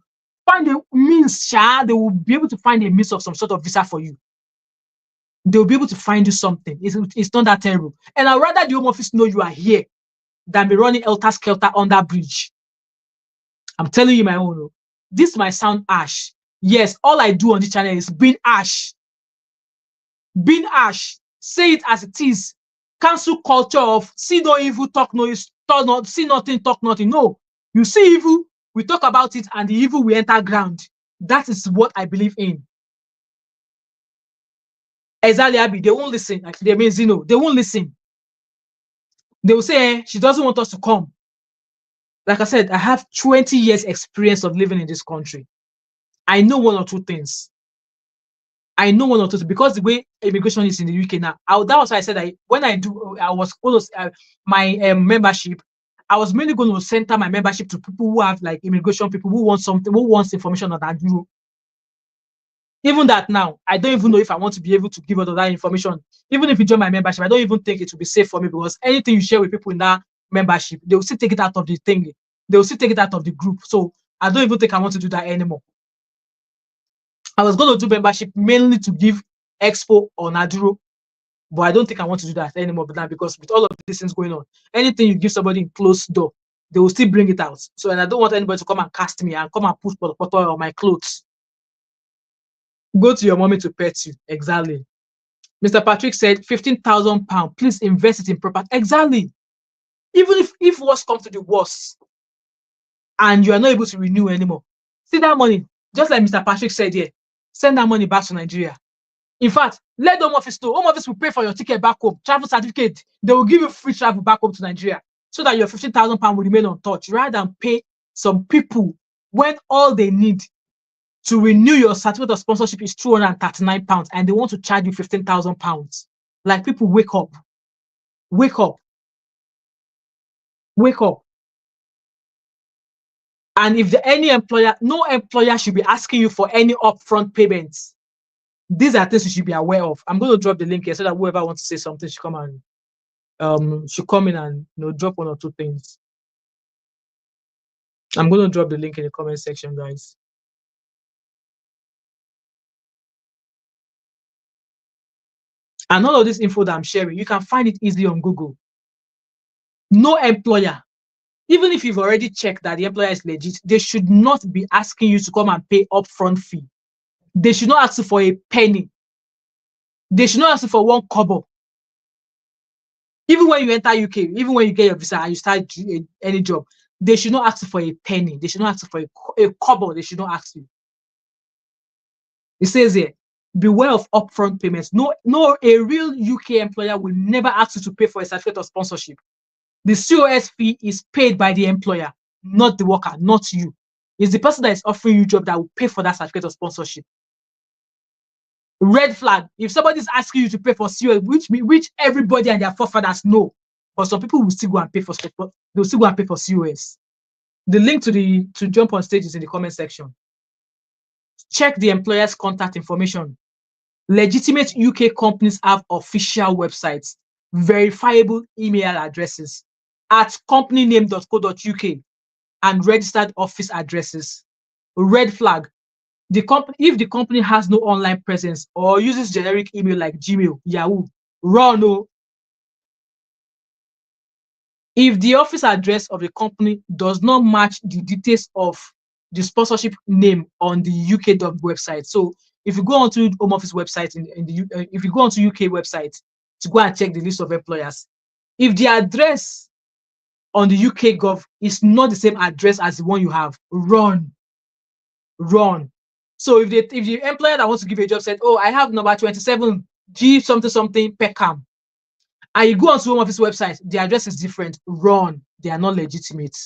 find a means, they will be able to find a means of some sort of visa for you. They'll be able to find you something. It's not that terrible. And I'd rather the Home Office know you are here than be running helter-skelter on that bridge. I'm telling you my own. This might sound harsh. Yes, all I do on this channel is being harsh. Being harsh. Say it as it is. Cancel culture of see no evil, talk no, see nothing, talk nothing. No, you see evil, we talk about it, and the evil will enter ground. That is what I believe in. Exactly, Abby, they won't listen. Like they mean Zeno, they won't listen. They will say she doesn't want us to come. Like I said, I have 20 years experience of living in this country. I know one or two things. Because the way immigration is in the UK now. That was why I said that when I was close my membership, I was mainly going to center my membership to people who have like immigration people who want something, who wants information on that. Even that now, I don't even know if I want to be able to give out that information. Even if you join my membership, I don't even think it will be safe for me, because anything you share with people in that membership, they will still take it out of the thing. They will still take it out of the group. So I don't even think I want to do that anymore. I was going to do membership mainly to give expo on Aduro, but I don't think I want to do that anymore because with all of these things going on, anything you give somebody in closed door, they will still bring it out. So, and I don't want anybody to come and cast me and come and put butter on my clothes. Go to your mommy to pet you. Exactly. Mr. Patrick said, £15,000, please invest it in property. Exactly. Even if worse comes to the worst and you are not able to renew anymore, see that money, just like Mr. Patrick said here, send that money back to Nigeria. In fact, let the Home Office know. Home Office will pay for your ticket back home, travel certificate. They will give you free travel back home to Nigeria so that your £15,000 will remain untouched, rather than pay some people when all they need to renew your certificate of sponsorship is £239 and they want to charge you £15,000. Like, people, wake up. Wake up. Wake up. And if no employer should be asking you for any upfront payments. These are things you should be aware of. I'm going to drop the link here so that whoever wants to say something should come in and drop one or two things. I'm going to drop the link in the comment section, guys. And all of this info that I'm sharing, you can find it easily on Google. No employer, even if you've already checked that the employer is legit, they should not be asking you to come and pay upfront fee. They should not ask you for a penny. They should not ask you for one kobo. Even when you enter UK, even when you get your visa and you start any job, they should not ask you for a penny. They should not ask you for a kobo. They should not ask you. It says here, beware of upfront payments. No, a real UK employer will never ask you to pay for a certificate of sponsorship. The COS fee is paid by the employer, not the worker, not you. It's the person that is offering you a job that will pay for that certificate of sponsorship. Red flag. If somebody is asking you to pay for COS, which everybody and their forefathers know, but some people will still go and pay for they'll still go and pay for COS. The link to jump on stage is in the comment section. Check the employer's contact information. Legitimate UK companies have official websites, verifiable email addresses at companyname.co.uk and registered office addresses. Red flag. If the company has no online presence or uses generic email like Gmail, Yahoo, run. Oh. If the office address of the company does not match the details of the sponsorship name on the UK website, so if you go onto Home Office website if you go onto UK website to go and check the list of employers, if the address on the UK Gov is not the same address as the one you have, run. So if the employer that wants to give you a job said, oh, I have number 27 G something Peckham, and you go onto Home Office website, the address is different, run. They are not legitimate.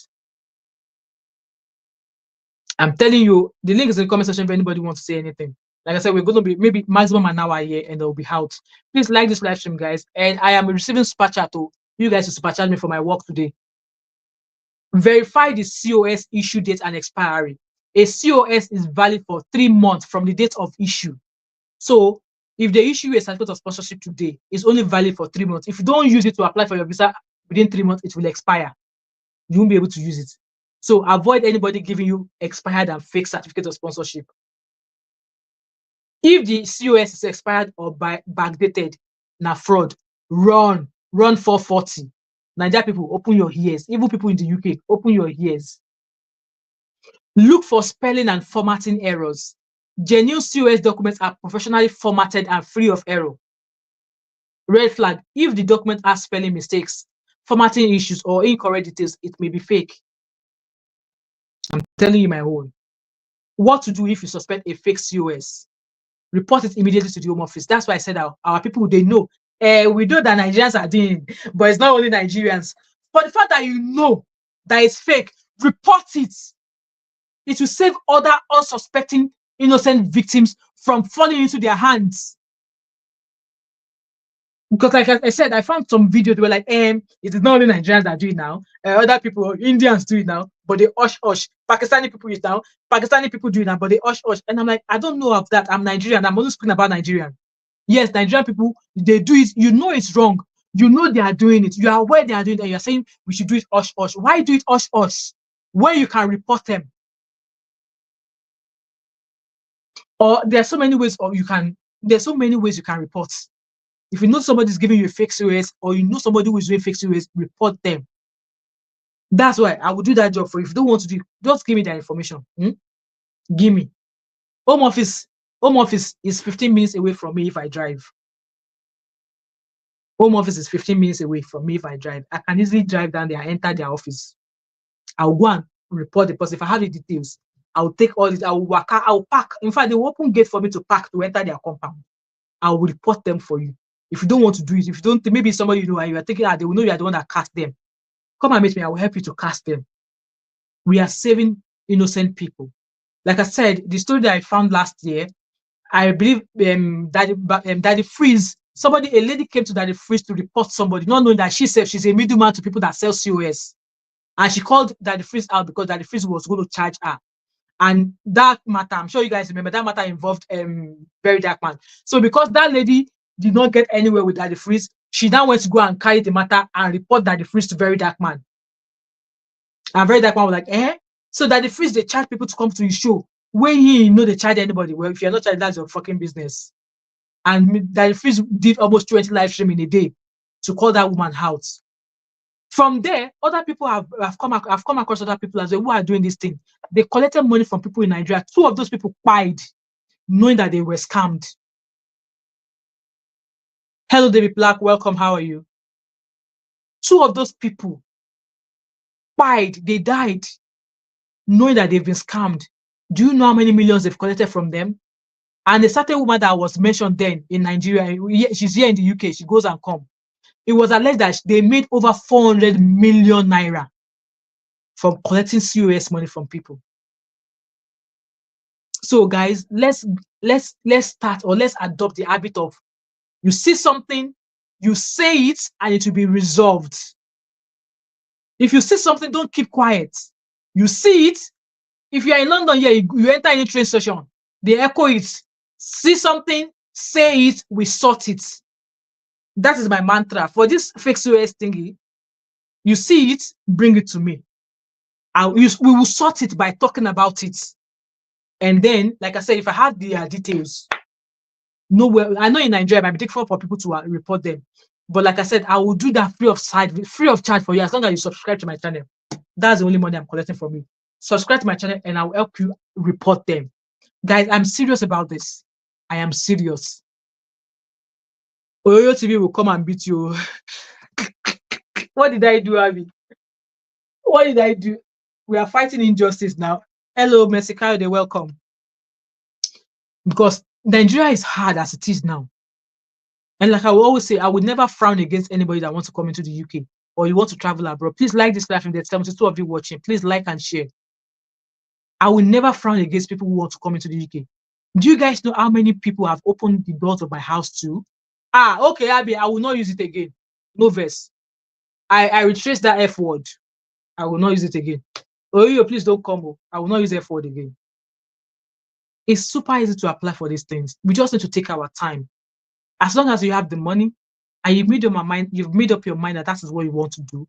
I'm telling you, the link is in the comment section if anybody wants to say anything. Like I said, we're going to be maybe maximum an hour here and they'll be out. Please like this live stream, guys. And I am receiving super chat to you guys to super chat me for my work today. Verify the COS issue date and expiry. A COS is valid for 3 months from the date of issue. So if they issue you a certificate of sponsorship today, it's only valid for 3 months. If you don't use it to apply for your visa within 3 months, it will expire. You won't be able to use it. So avoid anybody giving you expired and fake certificate of sponsorship. If the COS is expired or backdated, na fraud. Run 440. Nigeria people, open your ears. Even people in the UK, open your ears. Look for spelling and formatting errors. Genuine COS documents are professionally formatted and free of error. Red flag. If the document has spelling mistakes, formatting issues, or incorrect details, it may be fake. I'm telling you my own. What to do if you suspect a fake COS? Report it immediately to the Home Office. That's why I said our people, they know. We know that Nigerians are doing it, but it's not only Nigerians. But the fact that you know that it's fake, report it. It will save other unsuspecting innocent victims from falling into their hands. Because like I said, I found some videos, they were like, it is not only Nigerians that do it now. Other people, Indians do it now, but they hush. Pakistani people do it now. Pakistani people do it now, but they hush. And I'm like, I don't know of that. I'm Nigerian. I'm only speaking about Nigerian. Yes, Nigerian people, they do it. You know it's wrong. You know they are doing it. You are aware they are doing it. And you're saying we should do it hush. Why do it hush? Where you can report them? Or there are so many ways, there's so many ways you can report. If you know somebody's giving you a fake COS, or you know somebody who is doing fake COS, report them. That's why I will do that job for you. If you don't want to do it, just give me that information. Give me. Home office is 15 minutes away from me if I drive. Home office is 15 minutes away from me if I drive. I can easily drive down there, enter their office. I'll go and report the person. If I have the details, I'll take all this. I'll park. In fact, they will open gate for me to park to enter their compound. I will report them for you. If you don't want to do it, if you don't, maybe somebody you know and you are thinking that they will know you are the one that cast them. Come and meet me. I will help you to cast them. We are saving innocent people. Like I said, the story that I found last year, I believe Daddy Freeze, a lady came to Daddy Freeze to report somebody, not knowing that she's a middleman to people that sell COS. And she called Daddy Freeze out because Daddy Freeze was going to charge her. And that matter, I'm sure you guys remember, that matter involved Very Dark Man. So because that lady did not get anywhere with Daddy Freeze, she now went to go and carry the matter and report Daddy Freeze to Very Dark Man. And Very Dark Man was like, So Daddy Freeze, they charge people to come to his show. When he know they charge anybody, well, if you're not charged, that's your fucking business. And Daddy Freeze did almost 20 live stream in a day to call that woman out. From there, other people have come across other people as well who are doing this thing. They collected money from people in Nigeria. 2 of those people cried, knowing that they were scammed. Hello, David Black. Welcome. How are you? Two of those people they died knowing that they've been scammed. Do you know how many millions they've collected from them? And a certain woman that was mentioned then in Nigeria, she's here in the UK, she goes and come. It was alleged that they made over 400 million naira from collecting COS money from people. So guys, let's start, or let's adopt the habit of, you see something, you say it, and it will be resolved. If you see something, don't keep quiet. You see it. If you are in London here, you enter any train station, they echo it. See something, say it, we sort it. That is my mantra. For this fake COS thingy, you see it, bring it to me. We will sort it by talking about it. And then, like I said, if I have the details, I know in Nigeria it might be difficult for people to report them. But like I said, I will do that free of charge for you, as long as you subscribe to my channel. That's the only money I'm collecting from you. Subscribe to my channel and I will help you report them. Guys, I'm serious about this. I am serious. Oyoyo TV will come and beat you. What did I do, Abby? What did I do? We are fighting injustice now. Hello, Mexico, welcome. Because Nigeria is hard as it is now. And like I will always say, I would never frown against anybody that wants to come into the UK or you want to travel abroad. Please like this live. There's 72 of you watching. Please like and share. I will never frown against people who want to come into the UK. Do you guys know how many people have opened the doors of my house to? Okay, Abby, I will not use it again. No verse. I retrace that F word. I will not use it again. Oh, please don't come. I will not use F word again. It's super easy to apply for these things. We just need to take our time. As long as you have the money and you've made up your mind that that is what you want to do,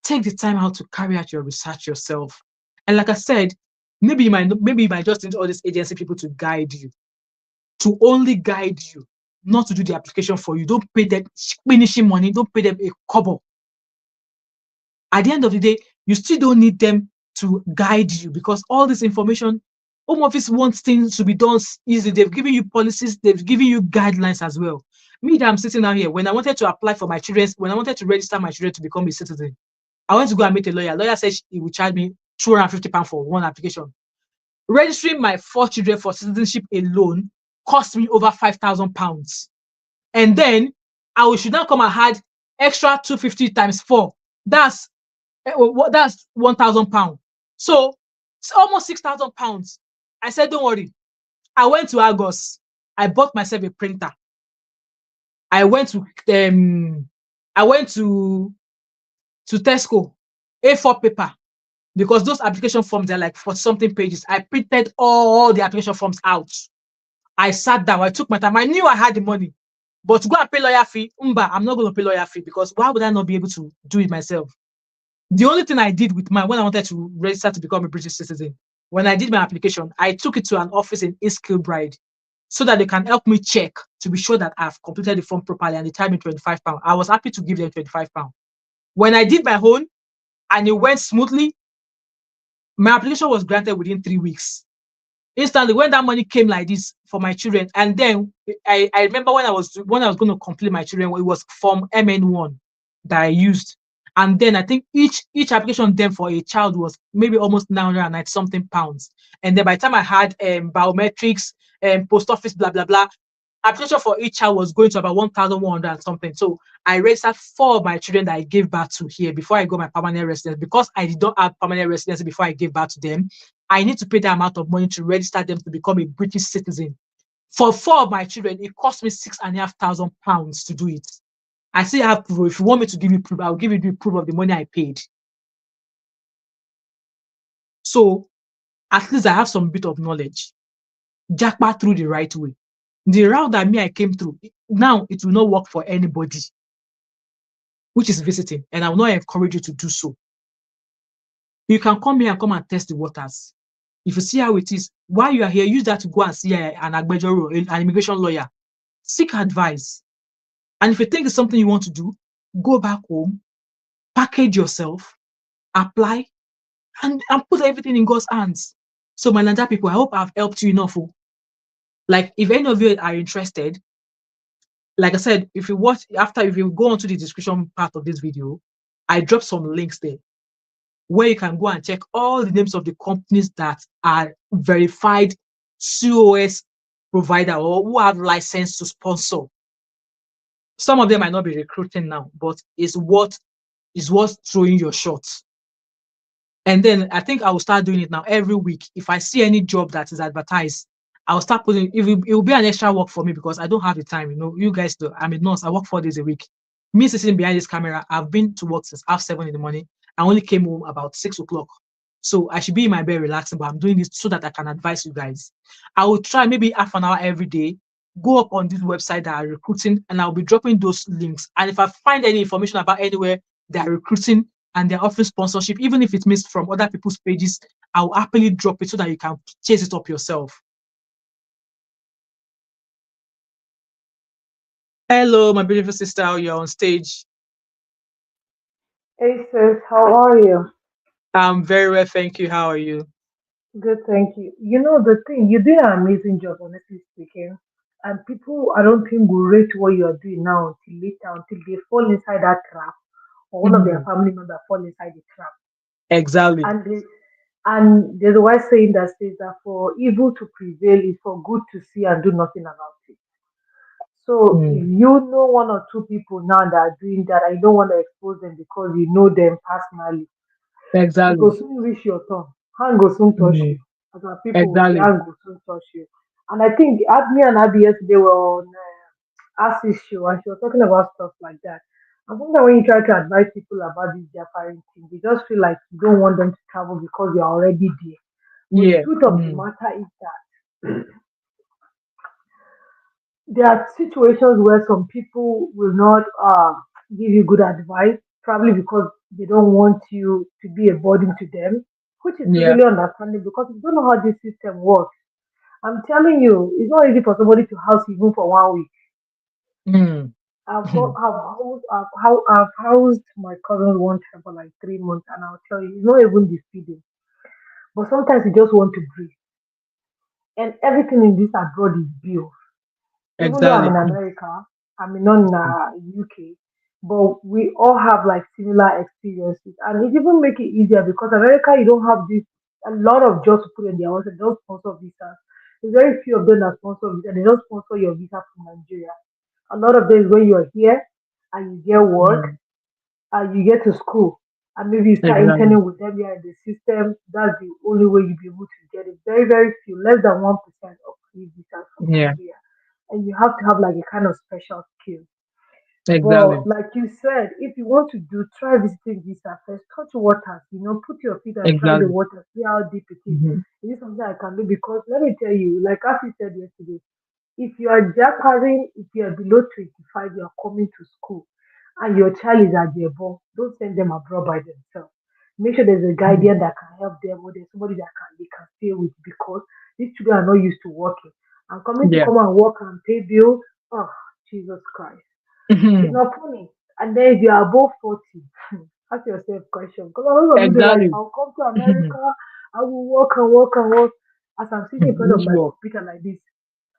take the time out to carry out your research yourself. And like I said, maybe you might just need all these agency people to guide you, to only guide you, not to do the application for you. Don't pay them finishing money. Don't pay them a kobo. At the end of the day, you still don't need them to guide you, because all this information, Home Office wants things to be done easily. They've given you policies, they've given you guidelines as well. Me that I'm sitting down here, when I wanted to apply for my children, when I wanted to register my children to become a citizen, I went to go and meet a lawyer. Lawyer said he would charge me £250 for one application. Registering my 4 children for citizenship alone cost me over £5,000. And then I should now come and add extra 250 times 4. That's £1,000. So it's almost £6,000. I said, don't worry. I went to Argos. I bought myself a printer. I went to Tesco, A4 paper, because those application forms are like for something pages. I printed all the application forms out. I sat down. I took my time. I knew I had the money, but to go and pay lawyer fee, I'm not going to pay lawyer fee, because why would I not be able to do it myself? The only thing I did when I wanted to register to become a British citizen, when I did my application, I took it to an office in East Kilbride so that they can help me check to be sure that I've completed the form properly, and they charged me £25. I was happy to give them £25. When I did my own and it went smoothly, my application was granted within 3 weeks. Instantly, when that money came like this for my children, and then I remember when I was going to complete my children, it was Form MN1 that I used. And then I think each application then for a child was maybe almost 990 something pounds. And then by the time I had biometrics, post office, blah, blah, blah, application for each child was going to about 1,100 and something. So I registered 4 of my children that I gave birth to here before I got my permanent residence. Because I did not have permanent residence before I gave birth to them, I need to pay that amount of money to register them to become a British citizen. For 4 of my children, it cost me £6,500 to do it. I still have proof. If you want me to give you proof, I'll give you the proof of the money I paid. So at least I have some bit of knowledge. Jackpot through the right way. The route that I came through, now it will not work for anybody, which is visiting, and I will not encourage you to do so. You can come here and come and test the waters. If you see how it is, while you are here, use that to go and see an immigration lawyer. Seek advice. And if you think it's something you want to do, go back home, package yourself, apply, and put everything in God's hands. So my Nanja people, I hope I've helped you enough. Like, if any of you are interested, like I said, if you watch after, if you go onto the description part of this video, I dropped some links there where you can go and check all the names of the companies that are verified COS provider or who have license to sponsor. Some of them might not be recruiting now, but it's worth throwing your shots. And then I think I will start doing it now every week. If I see any job that is advertised, I'll start putting it will be an extra work for me because I don't have the time. You guys do. I'm a nurse. I work 4 days a week. Me sitting behind this camera, I've been to work since 7:30 in the morning. I only came home about 6 o'clock. So I should be in my bed relaxing, but I'm doing this so that I can advise you guys. I will try maybe half an hour every day, go up on this website that are recruiting, and I'll be dropping those links. And if I find any information about anywhere they're recruiting and they're offering sponsorship, even if it's missed from other people's pages, I'll happily drop it so that you can chase it up yourself. Hello, my beautiful sister. You're on stage. Hey sis, how are you? I'm very well, thank you. How are you? Good, thank you. You know the thing, you did an amazing job, honestly speaking. And people, I don't think will rate what you are doing now until later, until they fall inside that trap, or one of their Mhm. family members fall inside the trap. Exactly. And there's a wise saying that says that for evil to prevail is for good to see and do nothing about it. So if Mm. you know one or two people now that are doing that, I don't want to expose them because you know them personally. It go Exactly. soon reach your turn. Hand go soon touch Mm. you. As our people will say, Exactly. hand go soon touch you. And I think me and Abby yesterday were on Asi's show and she was talking about stuff like that. And sometimes when you try to advise people about this their parenting, they just feel like you don't want them to travel because you're already there. But the Yeah. truth of the Mm. matter is that there are situations where some people will not give you good advice, probably because they don't want you to be a burden to them, which is Yeah. totally understandable because you don't know how this system works. I'm telling you, it's not easy for somebody to house you even for 1 week. Mm. I've housed my cousin one time for like 3 months, and I'll tell you, it's not even the feeding, but sometimes you just want to breathe. And everything in this abroad is bills. Even though I'm Exactly. in Mm. America, I'm not in UK, but we all have like similar experiences, and it even make it easier because America you don't have this a lot of jobs to put in their own. They don't sponsor visas. There's very few of them that sponsor visa. They don't sponsor your visa from Nigeria. A lot of days when you're here and you get work, Mm. you get to school, and maybe you start Exactly. interning with them here in the system. That's the only way you'll be able to get it. Very, very few, less than 1% of free visas from Yeah. Nigeria. And you have to have like a kind of special skill. But Exactly. like you said, if you want to do, try visiting visa first, touch waters, put your feet and try the Exactly. water, see how deep it is. Mm-hmm. Is it something I can do? Because let me tell you, like as you said yesterday, if you are jackering, if you are below 25, you are coming to school and your child is at the above, don't send them abroad by themselves. Make sure there's a Mm. guardian that can help them or there's somebody that they can stay with because these children are not used to working. And coming to Yeah. come and work and pay bills, oh, Jesus Christ. It's Mhm. not funny. And then if you are above 40, ask yourself question. Because a lot of people like, Exactly. I'll come to Mhm. America, I will work and work and work. As I'm sitting in front of Which my work? computer like this,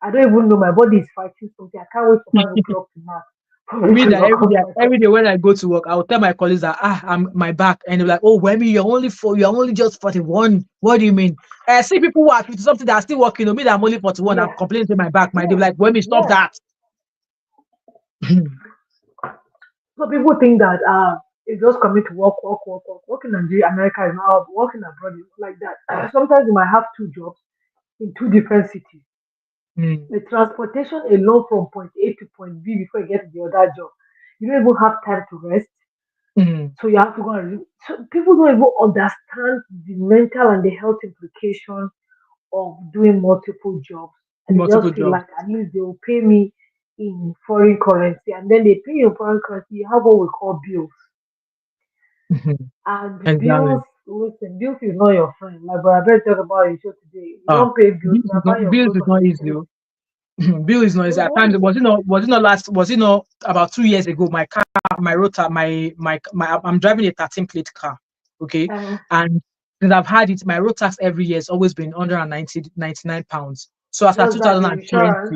I don't even know my body is fighting something. I can't wait for 5 o'clock tonight for me Me to that log on to my every day computer. when I go to work, I will tell my colleagues that I'm my back, and they're like, "Oh, Wemi, you're only just 41. What do you mean?" I see people who are 50 something that are still working. Me that I'm only 41. I'm Yeah, complaining to my back. They're yeah, like, "Wemi, stop yeah. that." So people think that it's just coming to work, work, work, work. Work in Nigeria, America is not working abroad is not like that. Sometimes you might have two jobs in two different cities. Mm. The transportation alone from point A to point B before you get to the other job. You don't even have time to rest. Mm. So you have to go and so people don't even understand the mental and the health implications of doing multiple jobs. And they Multiple just feel jobs. like at least they will pay me in foreign currency. And then they pay you in foreign currency, you have what we call bills. Mhm. And bills, Exactly. listen, bills is not your friend. Like but I better talk about it show today. You don't pay bills, you can buy your Bills clothes is on not the easy. street. Oh. Bill is not easy. So At what times, is about 2 years ago, my car, my rota, I'm driving a 13 plate car. Okay. uh, And since I've had it, my road tax every year has always been under 99 pounds. So after what's that? The insurance?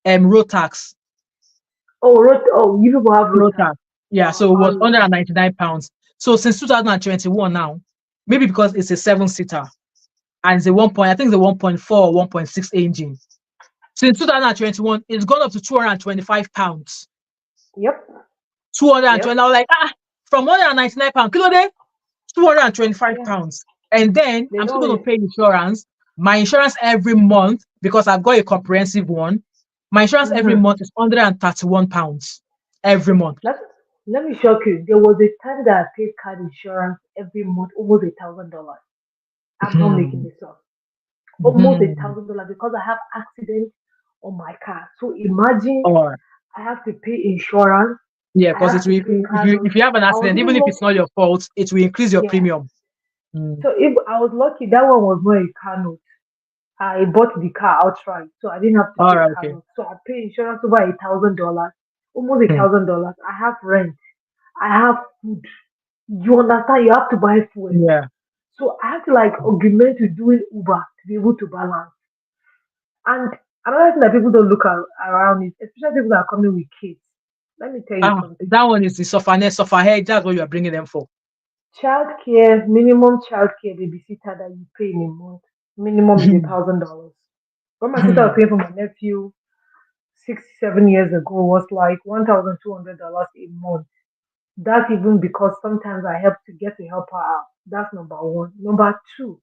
2020, road tax, Oh, you people have rota. Rota. Yeah, Wow, so it how was long? £199. So since 2021 now, maybe because it's a seven-seater and it's a one point, I think it's a 1.4 or 1.6 engine. Since 2021, it's gone up to £225. Yep, 220. yep. I was like, from £199, kilo day, 225 Yeah. pounds. And then They I'm still know going to it. pay insurance. My insurance every month, because I've got a comprehensive one, my insurance every Mm-hmm. month is £131 every month. Let, let me shock you. There was a time that I paid car insurance every month, almost $1,000. I'm not making Mhm. this up. Almost a Mhm. thousand dollars because I have accident on my car. So imagine Or I have to pay insurance. yeah, I because have it to will, pay if car you note. if you have an I was accident, even even if it's lucky. not your fault, it will increase your Yeah. premium. Mm. So if I was lucky, that one was not a car note. I bought the car outright, so I didn't have to All pay right, car okay. note. So I pay insurance over $1,000, almost a Hmm. thousand dollars. I have rent. I have food. You understand? You have to buy food. Yeah. So I have to like augment to doing Uber to be able to balance. And another thing that people don't look around is, especially people that are coming with kids. Let me tell you something. That one is the suffer head. That's what you are bringing them for. Childcare, minimum childcare babysitter that you pay in a month, minimum is $1,000. When my sister was Hmm. paying for my nephew 6, 7 years ago was like $1,200 a month. That's even because sometimes I help to get to help her out. That's number one. Number two,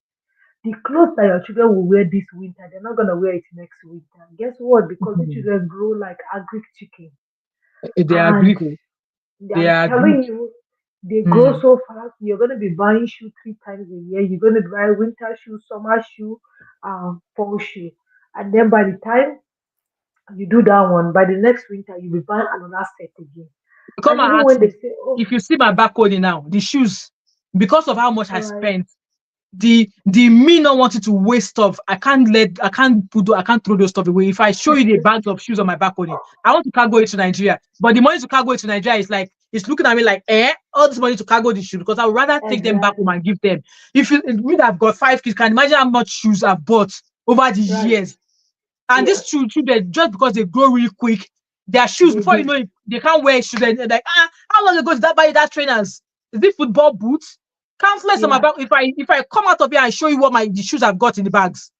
the clothes that your children will wear this winter, they're not gonna wear it next winter. Guess what? Because the Hmm. children grow like agric chicken. They are And Greek. Oh. They I'm are Greek. telling you, they grow Hmm. so fast. You're gonna be buying shoe 3 times a year. You're gonna buy winter shoe, summer shoe, fall shoe. And then by the time you do that one, by the next winter you'll be buying another set again. Come And and even ask when they me. say, oh, If you see my back only now, the shoes, because of how much I all right, spent, the me not wanting to waste stuff, I can't throw those stuff away. If I show you the bags of shoes on my back only, I want to cargo it to Nigeria, but the money to cargo it to Nigeria is like it's looking at me like all this money to cargo the shoes because I would rather take them back home exactly, and give them. If you me that have got 5 kids, can imagine how much shoes I've bought over the right, years. And yeah, these children, just because they grow really quick, their shoes, they before you do, know it, they can't wear shoes. And they're like, how long ago did that buy that trainers? Is it football boots? Countless on my yeah. back. If I come out of here and show you what the shoes I've got in the bags.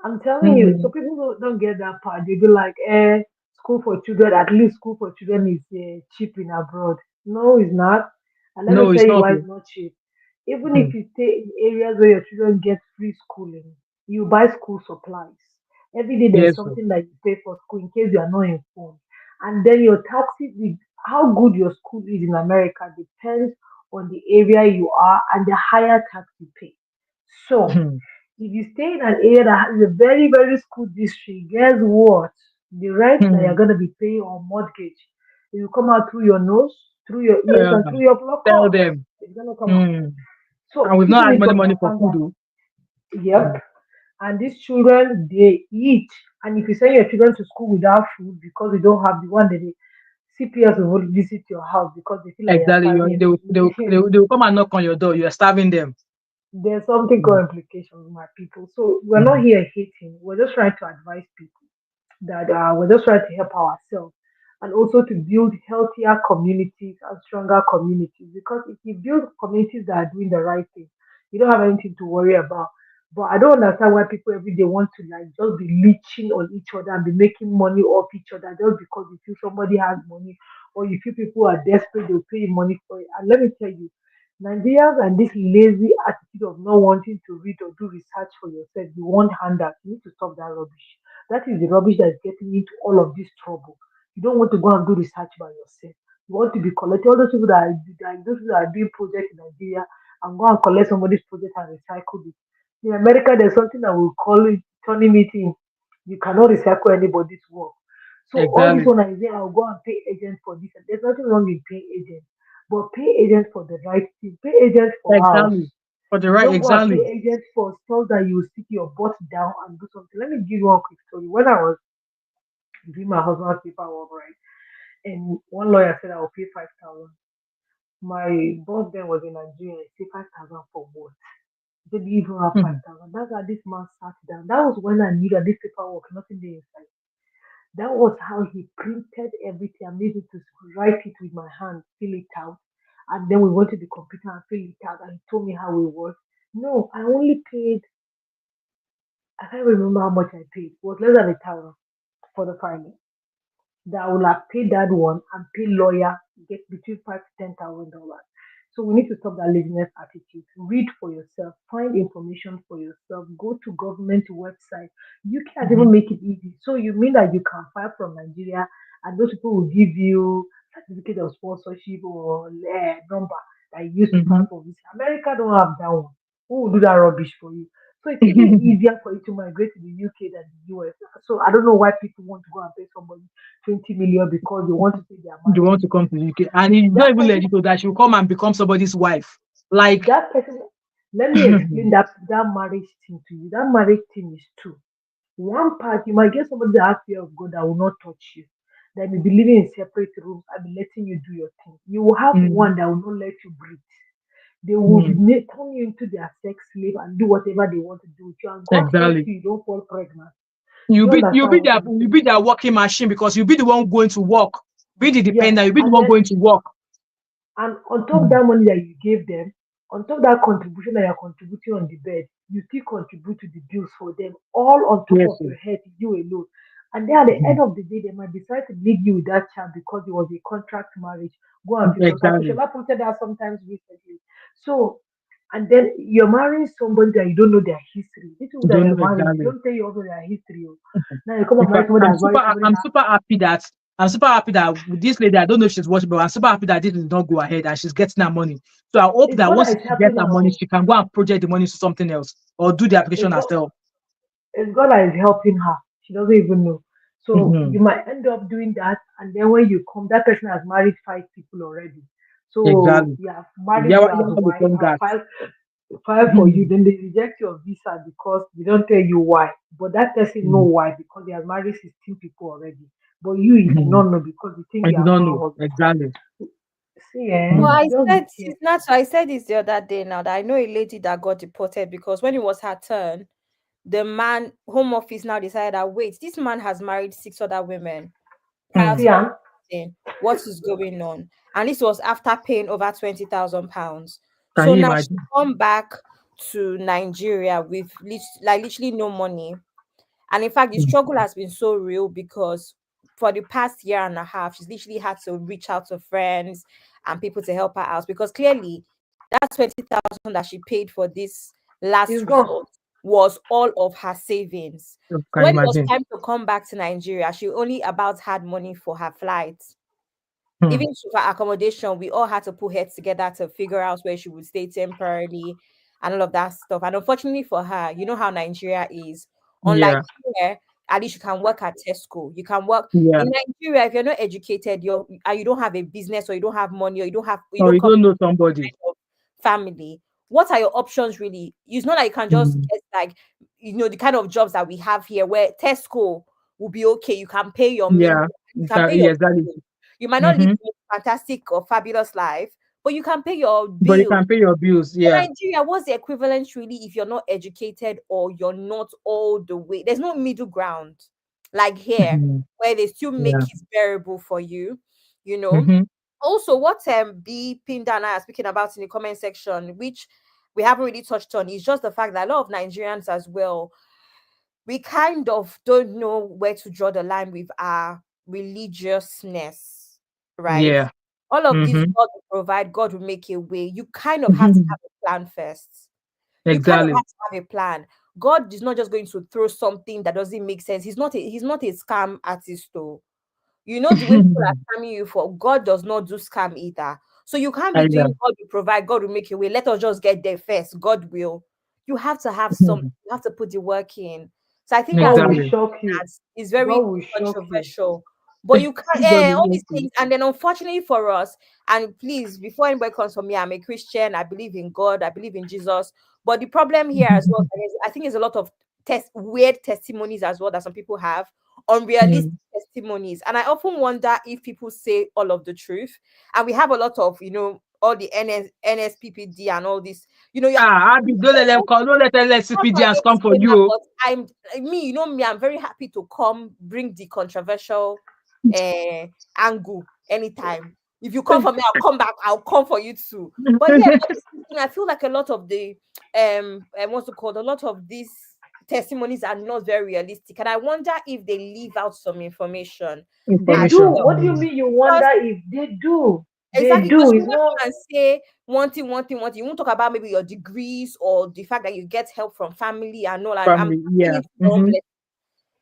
I'm telling you, so Mm. people don't get that part. They be like, school for children, at least school for children is cheap in abroad. No, it's not. And let me No, tell it's you not. why Oh. it's not cheap. Even if Mhm. you stay in areas where your children get free schooling, you buy school supplies. Every day there's Yes. Oh. something that you pay for school in case you are not informed. And then your taxes, how good your school is in America depends on the area you are and the higher tax you pay. So, Mhm. if you stay in an area that has a very, very school district, guess what? The rent that you're Mhm. going to be paying on mortgage, it will come out through your nose, through your ears, Uh, and through your blood Tell cords. them. It's going to come out. Mm. And So we've people not had need to money for understand food. that. Oh. Yep. Mm. And these children, they eat. And if you send your children to school without food because you don't have the one that they CPS will visit your house because they feel like you're Exactly. starving They will come and knock on your door. You are starving them. there's something Mm. called implications with my people. So we're not Mhm. here hating. We're just trying to advise people that we're just trying to help ourselves and also to build healthier communities and stronger communities. Because if you build communities that are doing the right thing, you don't have anything to worry about. But I don't understand why people every day want to like just be leeching on each other and be making money off each other just because you feel somebody has money or you feel people are desperate, they'll pay you money for it. And let me tell you, Nigerians and this lazy attitude of not wanting to read or do research for yourself, you want handouts. You need to stop that rubbish. That is the rubbish that is getting into all of this trouble. You don't want to go and do research by yourself. You want to be collecting all those people those people that are doing projects in Nigeria and go and collect somebody's project and recycle it. In America, there's something that we call it turning it in. You cannot recycle anybody's work. So all this Exactly. one I say, I'll go and pay agent for this. There's nothing wrong in paying agent, but pay agent for the right thing. Pay agent for house. Exactly. For the You right. don't go and pay Exactly. agent for stuff that you stick your butt down and do something. Let me give you one quick story. When I was doing my husband's paperwork, right, and one lawyer said I will pay 5,000. My boss then was in Nigeria. He said 5,000 for what? He said, "Do you even have Mhm. 5,000?" That's how this man sat down. That was when I knew that this paperwork, nothing there inside. That was how he printed everything. I made it to write it with my hand, fill it out. And then we went to the computer and fill it out. And he told me how it was. No, I only paid, I can't remember how much I paid. It was less than 1,000 for the filing. That I will have paid that one and pay lawyer, get between $5 to $10,000. So we need to stop that laziness attitude. Read for yourself, find information for yourself, go to government website. You can't Mm-hmm. even make it easy. So you mean that you can file from Nigeria and those people will give you certificate of sponsorship or number that you use to Mm-hmm. file for visa. America don't have that one. Who will do that rubbish for you? So it's even easier for you to migrate to the UK than the US. So I don't know why people want to go and pay somebody 20 million because they want to say they are You married want to to come you. to the UK, and it's not That even person, legit to that she will come and become somebody's wife. Like, that person, let me explain that marriage thing to you. That marriage thing is two. One part, you might get somebody that has fear of God that will not touch you. That may be living in separate rooms and be letting you do your thing. You will have mm, one that will not let you breathe. They will mm, turn you into their sex slave and do whatever they want to do with you. And God help exactly. you, you don't fall pregnant. You Do you be understand what I'm you saying? be their working machine because you be the one going to work. Be the Yes. dependent. You be the And one then going to work. And on top of Mm. that money that you gave them, on top of that contribution that you're contributing on the bed, you still contribute to the bills for them, all on top Yes, of sir. your head, you alone. And then at the Mhm. end of the day, they might decide to leave you with that child because it was a contract marriage. Go and figure out. Exactly. Shola posted that sometimes recently. So, and then you're marrying somebody that you don't know their history. These people You that don't you're know marrying, they exactly. don't tell you also their history. Oh. Now you come In and marry fact, somebody that has married somebody I'm that super happy that this lady, I don't know if she's watching, but I'm super happy that this did not go ahead and she's getting her money. So I hope it's that God once that is she gets helping her her. money, Oh. she can go and project the money to something else or do the application It's God. herself. It's God that is helping her. She doesn't even know. So Mm-hmm. you might end up doing that, and then when you come, that person has married five people already. So Exactly. you have married Yeah, you as yeah, we wife, come have that. file for you, then they reject your visa because they don't tell you why. But that person know Mhm. why because they have married 16 people already. But you did Mhm. not know because you think I you do are not know someone husband. exactly. See, Well, Mhm. I just be said careful. it's not so. I said this the other day now that I know a lady that got deported because when it was her turn, the man home office now decided that wait, this man has married six other women prior Mm. See, to everything. What is going on? And this was after paying over £20,000. Can So you now she imagine? come back to Nigeria with like literally no money. And in fact, the Mm. struggle has been so real because for the past year and a half, she's literally had to reach out to friends and people to help her out because clearly that 20,000 that she paid for this last it's gone. resort was all of her savings. So Can you when it was imagine? time to come back to Nigeria, she only about had money for her flight. Mm. Even for accommodation, we all had to put heads together to figure out where she would stay temporarily and all of that stuff. And unfortunately for her, you know how Nigeria is. Unlike Yeah, here, at least you can work at Tesco. You can work yeah. in Nigeria if you're not educated, you don't have a business or you don't have money or you Or don't you come don't know from somebody. kind of family. What are your options really? It's not like you can just Mm. get like the kind of jobs that we have here where Tesco will be okay. You can pay your meal, Yeah, you can pay your yes, that is. bills. You might not live Mm-hmm. a fantastic or fabulous life, but you can pay your But you bills. can pay your bills. In Yeah. Nigeria, what's the equivalent really if you're not educated or you're not all the way? There's no middle ground like here, Mhm. where they still make Yeah. it bearable for you, you know. Mm-hmm. Also, what B Pinda and I are speaking about in the comment section, which we haven't really touched on, is just the fact that a lot of Nigerians as well, we kind of don't know where to draw the line with our religiousness, right? Yeah. All of this, Mm-hmm. God will provide, God will make a way. You kind of have to Mm-hmm. have a plan first. You kind of Exactly. have to have a plan. God is not just going to throw something that doesn't make sense. He's not a scam artist, though. You know the way people are scamming you for God does not do scam either. So you can't be doing Either. God will provide, God will make a way. Let us just get there first. God will. You have to have some, you have to put the work in. So I think God that's will one Exactly. shock you. that is God very will shock you. controversial. But you can't God will all help these you. things, and then unfortunately for us, and please, before anybody comes for me, I'm a Christian, I believe in God, I believe in Jesus. But the problem here as well, I think there's a lot of weird testimonies as well that some people have, unrealistic Mm. testimonies. And I often wonder if people say all of the truth. And we have a lot of, all the NSPPD and all this. You're Abby, don't let them come. Don't let that's why I LSCPDs hate come for saying that, you. but me, I'm very happy to come bring the controversial uh angle anytime. If you come for me, I'll come back, I'll come for you too. But yeah, but this thing, I feel like a lot of the what's it called? A lot of these testimonies are not very realistic. And I wonder if they leave out some information They as do. Information. well. What do you mean? You Because wonder if they do? They exactly, because do. you It's won't not. come and say one thing, one thing, one thing. You won't talk about maybe your degrees or the fact that you get help from family and all. And I'm Family, tapping yeah. into your own blessing.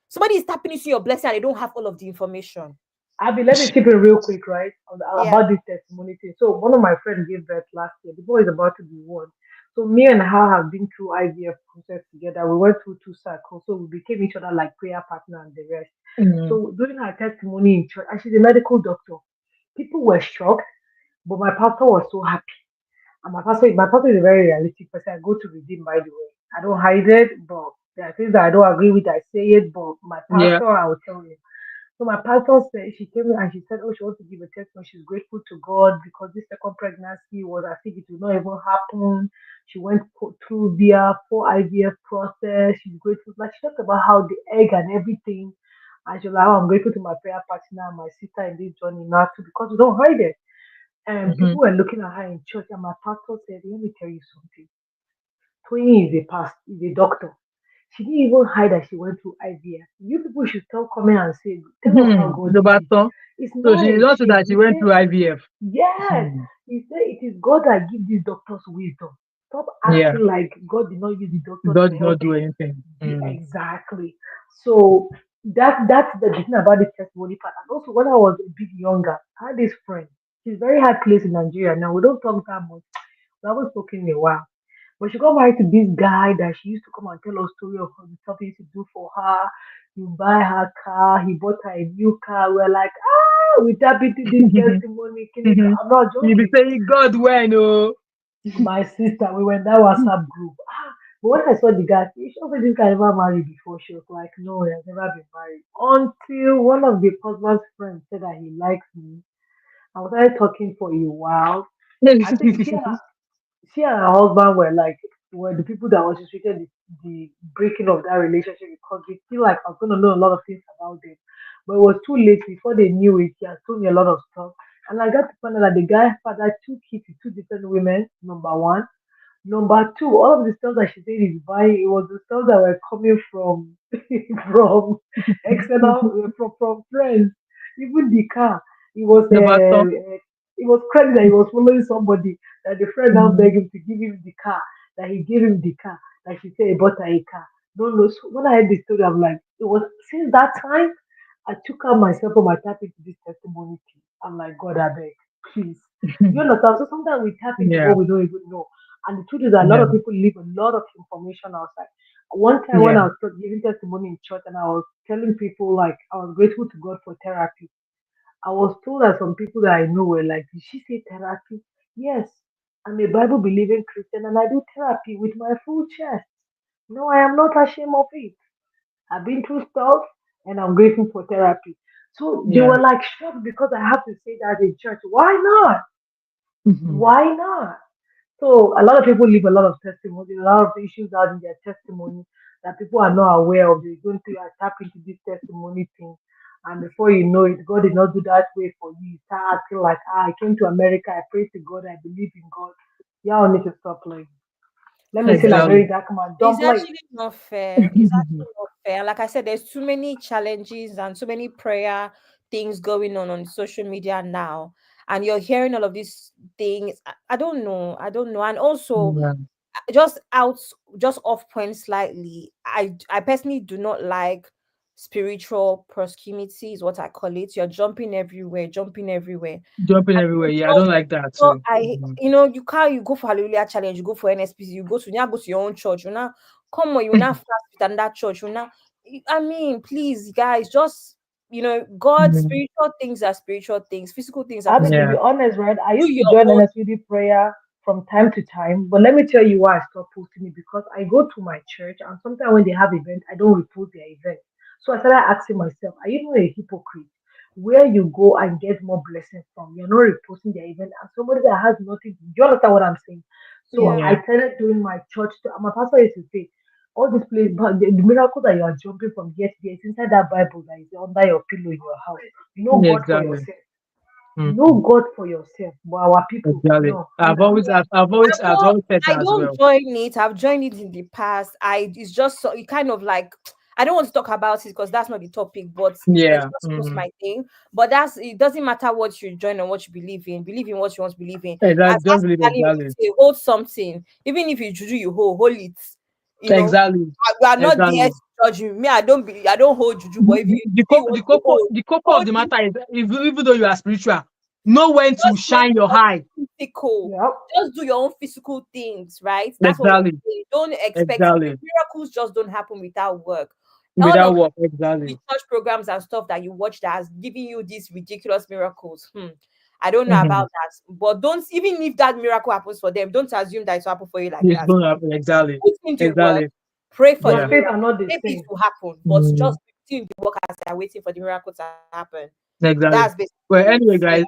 Somebody is tapping into your blessing and they don't have all of the information. Abby, let me chip in real quick, right? Yeah. About this testimony thing. So one of my friends gave birth last year. The boy is about to be one. So me and her have been through IVF process together. We went through two cycles, so we became each other like prayer partner and the rest. Mm. So during her testimony in church, and she's a medical doctor, people were shocked, but my pastor was so happy. And my pastor is a very realistic person. I go to redeem, by the way. I don't hide it, but there are things that I don't agree with. I say it, but my Yeah. pastor, I will tell you. So my pastor said she came in and she said, "Oh, she wants to give a testimony. She's grateful to God because this second pregnancy was as if it would not even happen. She went through via 4 IVF process. She's grateful. Like she talked about how the egg and everything. And she was like, oh, I'm grateful to my prayer partner and my sister in this journey now too because we don't hide it. And Mm-hmm. people were looking at her in church, and my pastor said, "Let me tell you something. Tony is a doctor. She didn't even hide that she went through IVF. You people should stop coming and say, tell us how God The did it. baton. It's So not she a not shame." that she He went said, through IVF. yes. Hmm. He said, it is God that gives these doctors wisdom. Stop Yeah. acting like God did not use the doctors God to did help not do you. anything. Mm. Exactly. So that's the thing about the testimony part. And also, when I was a bit younger, I had this friend. She's very hard placed in Nigeria. Now we don't talk that much. We haven't spoken in a while. But she got married to this guy that she used to come and tell us story of the stuff he used to do for her. You buy her car, he bought her a new car. We're like, we tap into this testimony. Kinika. I'm not You be joking. saying God when oh. My sister, we were in that WhatsApp group. But when I saw the guy, she said this guy never married before. She was like, no, he has never been married. Until one of the husband's friends said that he likes me. I was started talking for a while. I think she and her husband were the people that orchestrated the breaking of that relationship because they feel like I was gonna know a lot of things about them. But it was too late before they knew it. He had told me a lot of stuff. And I got to find out that the guy father two kids with two different women, number one. Number two, all of the stuff that she said is buying, it was the stuff that were coming from from external from friends. Even the car, it was The baton. it was crazy that he was following somebody that the friend now Mm. begged him to give him the car, that he gave him the car, that she said he bought her a car. No, no. So when I heard the story, I'm like, it was since that time I took out myself from my tap into this testimony thing. I'm like, God, I beg, please. You understand? So sometimes we tap into Yeah. what we don't even know. And the truth is that a lot Yeah. of people leave a lot of information outside. One time when Yeah. I was giving testimony in church and I was telling people like I was grateful to God for therapy, I was told that some people that I know were like, did she say therapy? Yes, I'm a Bible believing Christian and I do therapy with my full chest. No, I am not ashamed of it. I've been through stuff and I'm grateful for therapy. So they Yeah. were like shocked because I have to say that in church. Why not? Mhm. Why not? So a lot of people leave a lot of testimony, a lot of issues out in their testimony that people are not aware of. They're going to tap into this testimony thing. And before you know it, God did not do that way for you. You start acting like, I came to America, I pray to God, I believe in God. Y'all need to stop playing. Let me say like Exactly. very dark man, don't It's play. actually not fair. It's actually not fair. Like I said, there's too many challenges and so many prayer things going on social media now. And you're hearing all of these things. I don't know. I don't know. And also, Yeah. just out just off point slightly, I personally do not like spiritual proximity is what I call it. You're jumping everywhere. Jumping And everywhere. Yeah, I so, don't like that so too. I Mhm. you can't, you go for Hallelujah challenge, you go for NSPC, you now go to your own church, you now come on, you now fast with another church, you now I mean, please guys, just God, Mhm. spiritual things are spiritual things, physical things are Abby, to physical. be Yeah. honest, right, I Do used to your join own. NSPD prayer from time to time, but let me tell you why I stopped posting it because I go to my church and sometimes when they have events, I don't repost their event. So I started asking myself, are you not a hypocrite? Where you go and get more blessings from, you're not reposting their event, and somebody that has nothing, do you understand what I'm saying? So Yeah. I Yeah. started doing my church. My pastor used to say, all this place, but the miracle that you are jumping from here to there is inside that Bible that is under your pillow in your house. Know God for Exactly. yourself. Know Mm. God for yourself. But our people, Exactly. no, I've nah. always, Yeah. I've always said I that as don't well. join it. I've joined it in the past. It's just so it kind of like I don't want to talk about it because that's not the topic, but it's Yeah. just not my thing. But that's it doesn't matter what you join and what you believe in. Believe in what you want to believe in. As Exactly. Just Pastor believe Stanley would exactly. say, hold something. Even if you juju, you hold it. You know, Exactly. we are not there Exactly. to judge you. Me, I don't hold juju, but if you see you want to hold, The cocoa of hold the it. matter is, even though you are spiritual, know when to Just make shine your your eye. own physical. Yep. Just do your own physical things, right? That's what Exactly. we're saying. Don't expect Exactly. miracles just don't happen without work. All Without of work. the Exactly. church programs and stuff that you watch that has given you these ridiculous miracles. I don't know Mm-hmm. about that. But don't even if that miracle happens for them, don't assume that it will happen for you like It's that. going to happen. Exactly. Put in the work, Exactly. pray for Your the Yeah. faith miracle. are not the Maybe it same. will happen, but Mm, just put in the work as they're waiting for the miracle to happen. exactly. That's basically Well, it. anyway, Yeah. guys.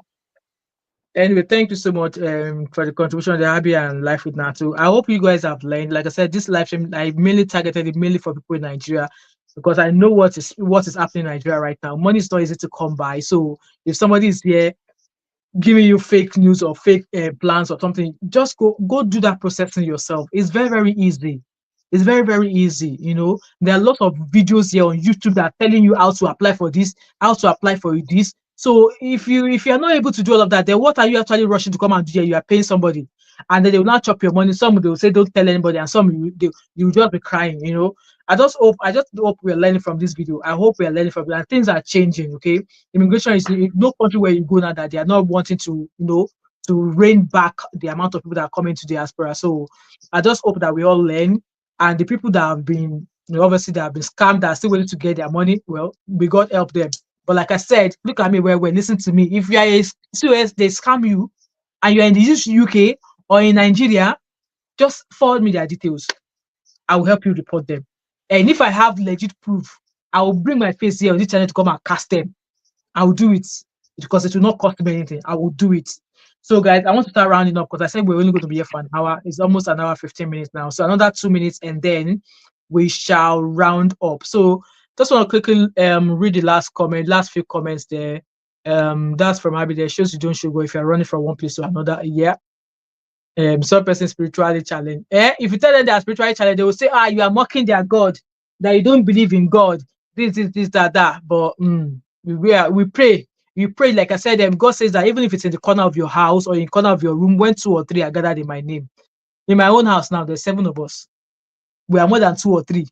Anyway, thank you so much for the contribution of the Abby and Life with Natu. I hope you guys have learned. Like I said, this live stream I mainly targeted it mainly for people in Nigeria because I know what is happening in Nigeria right now. Money is not easy to come by. So if somebody is here giving you fake news or fake plans or something, just go do that processing yourself. It's very very easy. It's very very easy. There are lots of videos here on YouTube that are telling you how to apply for this, how to apply for this. So if you're not able to do all of that, then what are you actually rushing to come and do here? You are paying somebody, and then they will not chop your money. Some they will say don't tell anybody, and some you will just be crying. I just hope we are learning from this video. I hope we are learning from it. And things are changing. Okay, immigration is no country where you go now that they are not wanting to rein back the amount of people that are coming to diaspora. So I just hope that we all learn, and the people that have been obviously that have been scammed that are still willing to get their money, well, may God help them. But like I said, look at me where listen to me. If you are a COS, they scam you and you're in the UK or in Nigeria, just forward me their details. I will help you report them. And if I have legit proof, I will bring my face here on this channel to come and cast them. I will do it because it will not cost me anything. I will do it. So, guys, I want to start rounding up because I said we're only going to be here for an hour. It's almost an hour, 15 minutes now. So, another 2 minutes, and then we shall round up. So, just want to quickly read the last few comments there. That's from Abby. There shows you don't should go if you're running from one place to another. Yeah. Some person spiritually challenged. If you tell them they are spiritually challenged, they will say, you are mocking their God, that you don't believe in God. This, that. But we pray. You pray, like I said, God says that even if it's in the corner of your house or in the corner of your room, when two or three are gathered in my name. In my own house now, there's 7 of us. We are more than 2 or 3.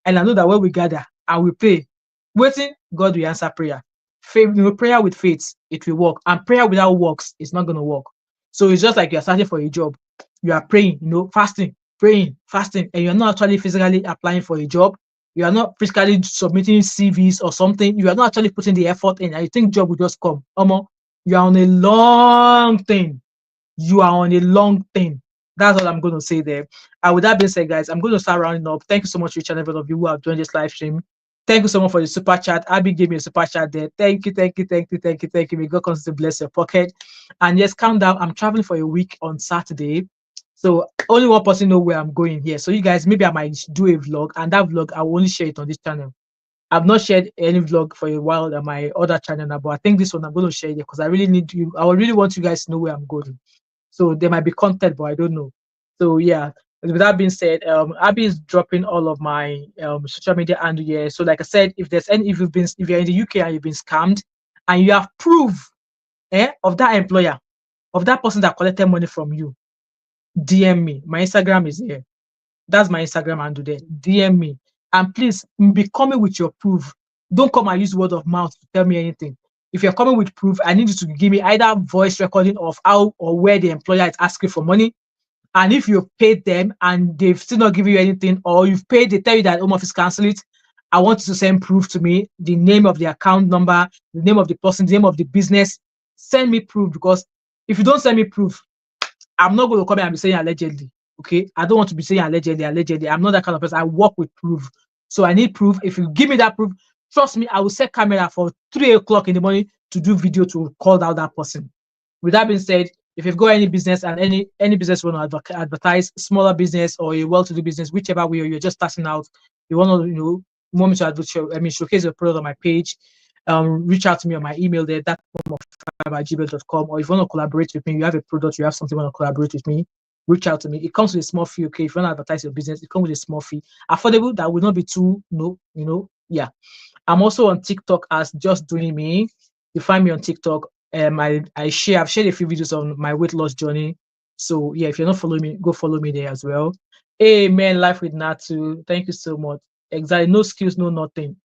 And I know that when we gather and we pray, waiting, God will answer prayer. Faith, prayer with faith, it will work. And prayer without works, it's not going to work. So it's just like you're searching for a job. You are praying, fasting, praying, fasting, and you're not actually physically applying for a job. You are not physically submitting CVs or something. You are not actually putting the effort in. And you think job will just come. You are on a long thing. You are on a long thing. That's all I'm going to say there. And with that being said, guys, I'm going to start rounding up. Thank you so much, each and every one of you who have joined this live stream. Thank you so much for the super chat. Abby gave me a super chat there. Thank you, thank you, thank you, thank you, thank you. May God continue to bless your pocket. And yes, calm down. I'm traveling for a week on Saturday. So only one person know where I'm going here. So you guys, maybe I might do a vlog, and that vlog I will only share it on this channel. I've not shared any vlog for a while on my other channel now, but I think this one I'm going to share it because I really need you. I really want you guys to know where I'm going. So there might be content, but I don't know. So yeah. With that being said, Abby is dropping all of my social media handle here. So like I said, if you're in the UK and you've been scammed and you have proof of that employer, of that person that collected money from you, DM me. My Instagram is here. That's my Instagram handle there. DM me. And please be coming with your proof. Don't come and use word of mouth to tell me anything. If you're coming with proof, I need you to give me either voice recording of how or where the employer is asking for money. And if you've paid them and they've still not given you anything, or you've paid, they tell you that home office cancel it. I want you to send proof to me, the name of the account number, the name of the person, the name of the business. Send me proof because if you don't send me proof, I'm not going to come here and be saying allegedly. Okay, I don't want to be saying allegedly. I'm not that kind of person. I work with proof, so I need proof. If you give me that proof, trust me, I will set camera for 3 o'clock in the morning to do video to call out that person. With that being said, If you've got any business and any business you want to advertise, smaller business or a well-to-do business, whichever way, or you're just starting out, you want to, want me to showcase your product on my page, reach out to me on my email there, thatmumof5@gmail.com. Or if you want to collaborate with me, you have a product, you have something you want to collaborate with me, reach out to me. It comes with a small fee, okay? If you want to advertise your business, it comes with a small fee. Affordable, that will not be too, yeah. I'm also on TikTok as Just Doing Me. You find me on TikTok. I've shared a few videos on my weight loss journey. So yeah, if you're not following me, go follow me there as well. Amen. Life with Natu. Thank you so much. Exactly. No skills, no nothing.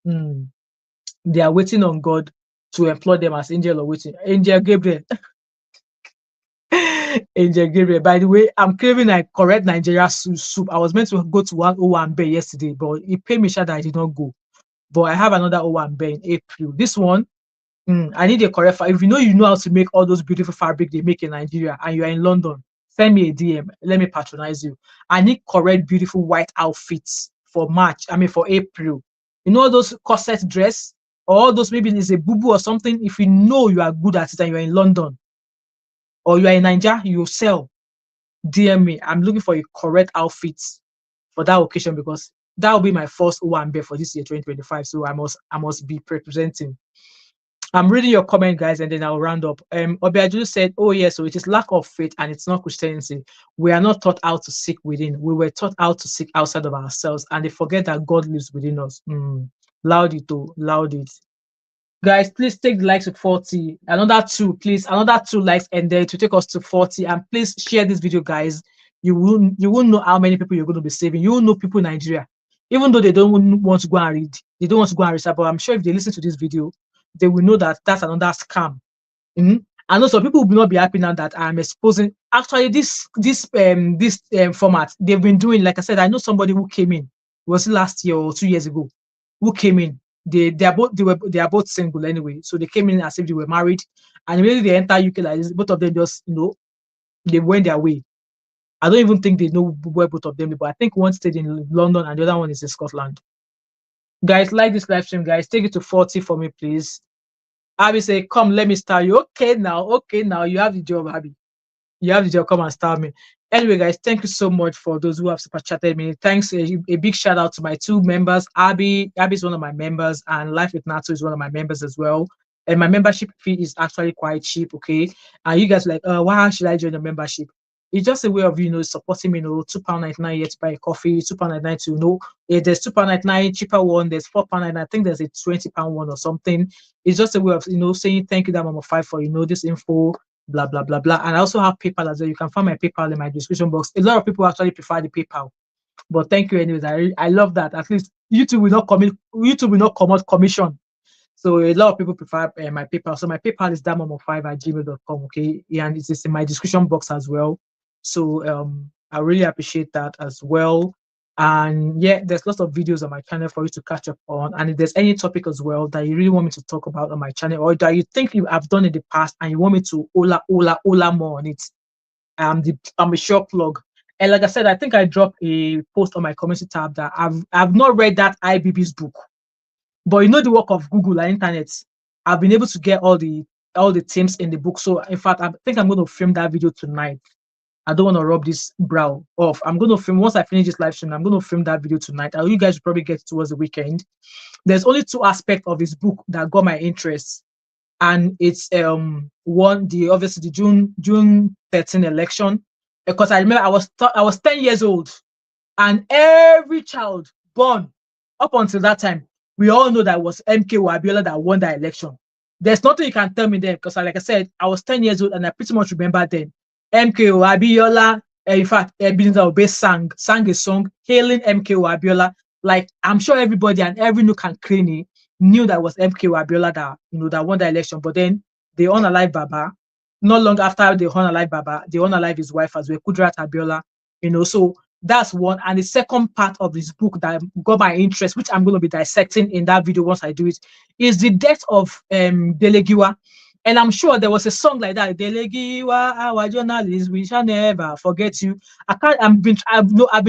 They are waiting on God to employ them as angel or waiting. Angel Gabriel. Angel Gabriel. By the way, I'm craving like correct Nigeria soup. I was meant to go to 101 Bay yesterday, but it paid me sure that I did not go. But I have another 01 Bay in April. This one, I need a correct. If you know how to make all those beautiful fabric they make in Nigeria, and you are in London, send me a DM. Let me patronize you. I need correct, beautiful white outfits for March. For April. You know those corset dress, or all those, maybe it's a boo or something. If you know you are good at it and you are in London or you are in Nigeria, you sell. DM me. I'm looking for a correct outfit for that occasion, because that will be my first Owambe for this year 2025. So I must be representing. I'm reading your comment, guys, and then I'll round up. Obiaju said, "Oh yes, so it is lack of faith and it's not Christianity. We are not taught how to seek within. We were taught how to seek outside of ourselves, and they forget that God lives within us." Loud it, oh, loud it. Guys, please take the likes to 40. Another two, please. Another 2 likes, and then to take us to 40. And please share this video, guys. You won't know how many people you're going to be saving. You will know people in Nigeria, even though they don't want to go and read. They don't want to go and research. But I'm sure if they listen to this video, they will know that that's another scam. And also, people will not be happy now that I'm exposing. Actually, this format they've been doing. Like I said, I know somebody who came in. Was it last year or 2 years ago? Who came in? They are both single anyway, so they came in as if they were married, and immediately they enter UK like this, both of them just they went their way. I don't even think they know where both of them are, but I think one stayed in London and the other one is in Scotland. Guys, like this live stream, guys. Take it to 40 for me, please. Abby say, "Come, let me start you." Okay, now, you have the job, Abby. You have the job. Come and start me. Anyway, guys, thank you so much for those who have super chatted me. Thanks, a big shout out to my 2 members. Abby is one of my members, and Life with Nato is one of my members as well. And my membership fee is actually quite cheap, okay? And you guys are like, why should I join the membership? It's just a way of supporting me. £2.99 here to buy a coffee, £2.99 to there's £2.99 cheaper one, there's £4.99. I think there's a £20 one or something. It's just a way of saying thank you, Thatmumof5, for this info. Blah blah blah blah. And I also have PayPal as well. You can find my PayPal in my description box. A lot of people actually prefer the PayPal, but thank you anyways. I love that. At least YouTube will not come out commission. So a lot of people prefer my PayPal. So my PayPal is thatmumof5@gmail.com. Okay, and it's in my description box as well. So I really appreciate that as well. And yeah, there's lots of videos on my channel for you to catch up on. And if there's any topic as well that you really want me to talk about on my channel, or that you think you have done in the past and you want me to ola more on it, I'm a sure plug. And like I said, I think I dropped a post on my community tab that I've not read that IBB's book, but the work of Google and internet, I've been able to get all the themes in the book. So in fact, I think I'm going to film that video tonight. I don't want to rub this brow off. I'm going to film, once I finish this live stream, I'm going to film that video tonight. You guys will probably get it towards the weekend. There's only 2 aspects of this book that got my interest. And it's one, obviously the June 13 election. Because I remember I was 10 years old, and every child born up until that time, we all know that it was MK Abiola that won that election. There's nothing you can tell me then, because like I said, I was 10 years old and I pretty much remember then. MK Abiola, in fact, Ebenezer Obey sang a song hailing MK Abiola. Like, I'm sure everybody and every nook and cranny knew that it was MK Abiola that that won the election. But then they unalive Baba. Not long after they unalive Baba, they unalive his wife as well, Kudrat Abiola. So that's one. And the second part of this book that got my interest, which I'm going to be dissecting in that video once I do it, is the death of Delegiwa. And I'm sure there was a song like that. Delegiwa, our journalists, we shall never forget you. I've been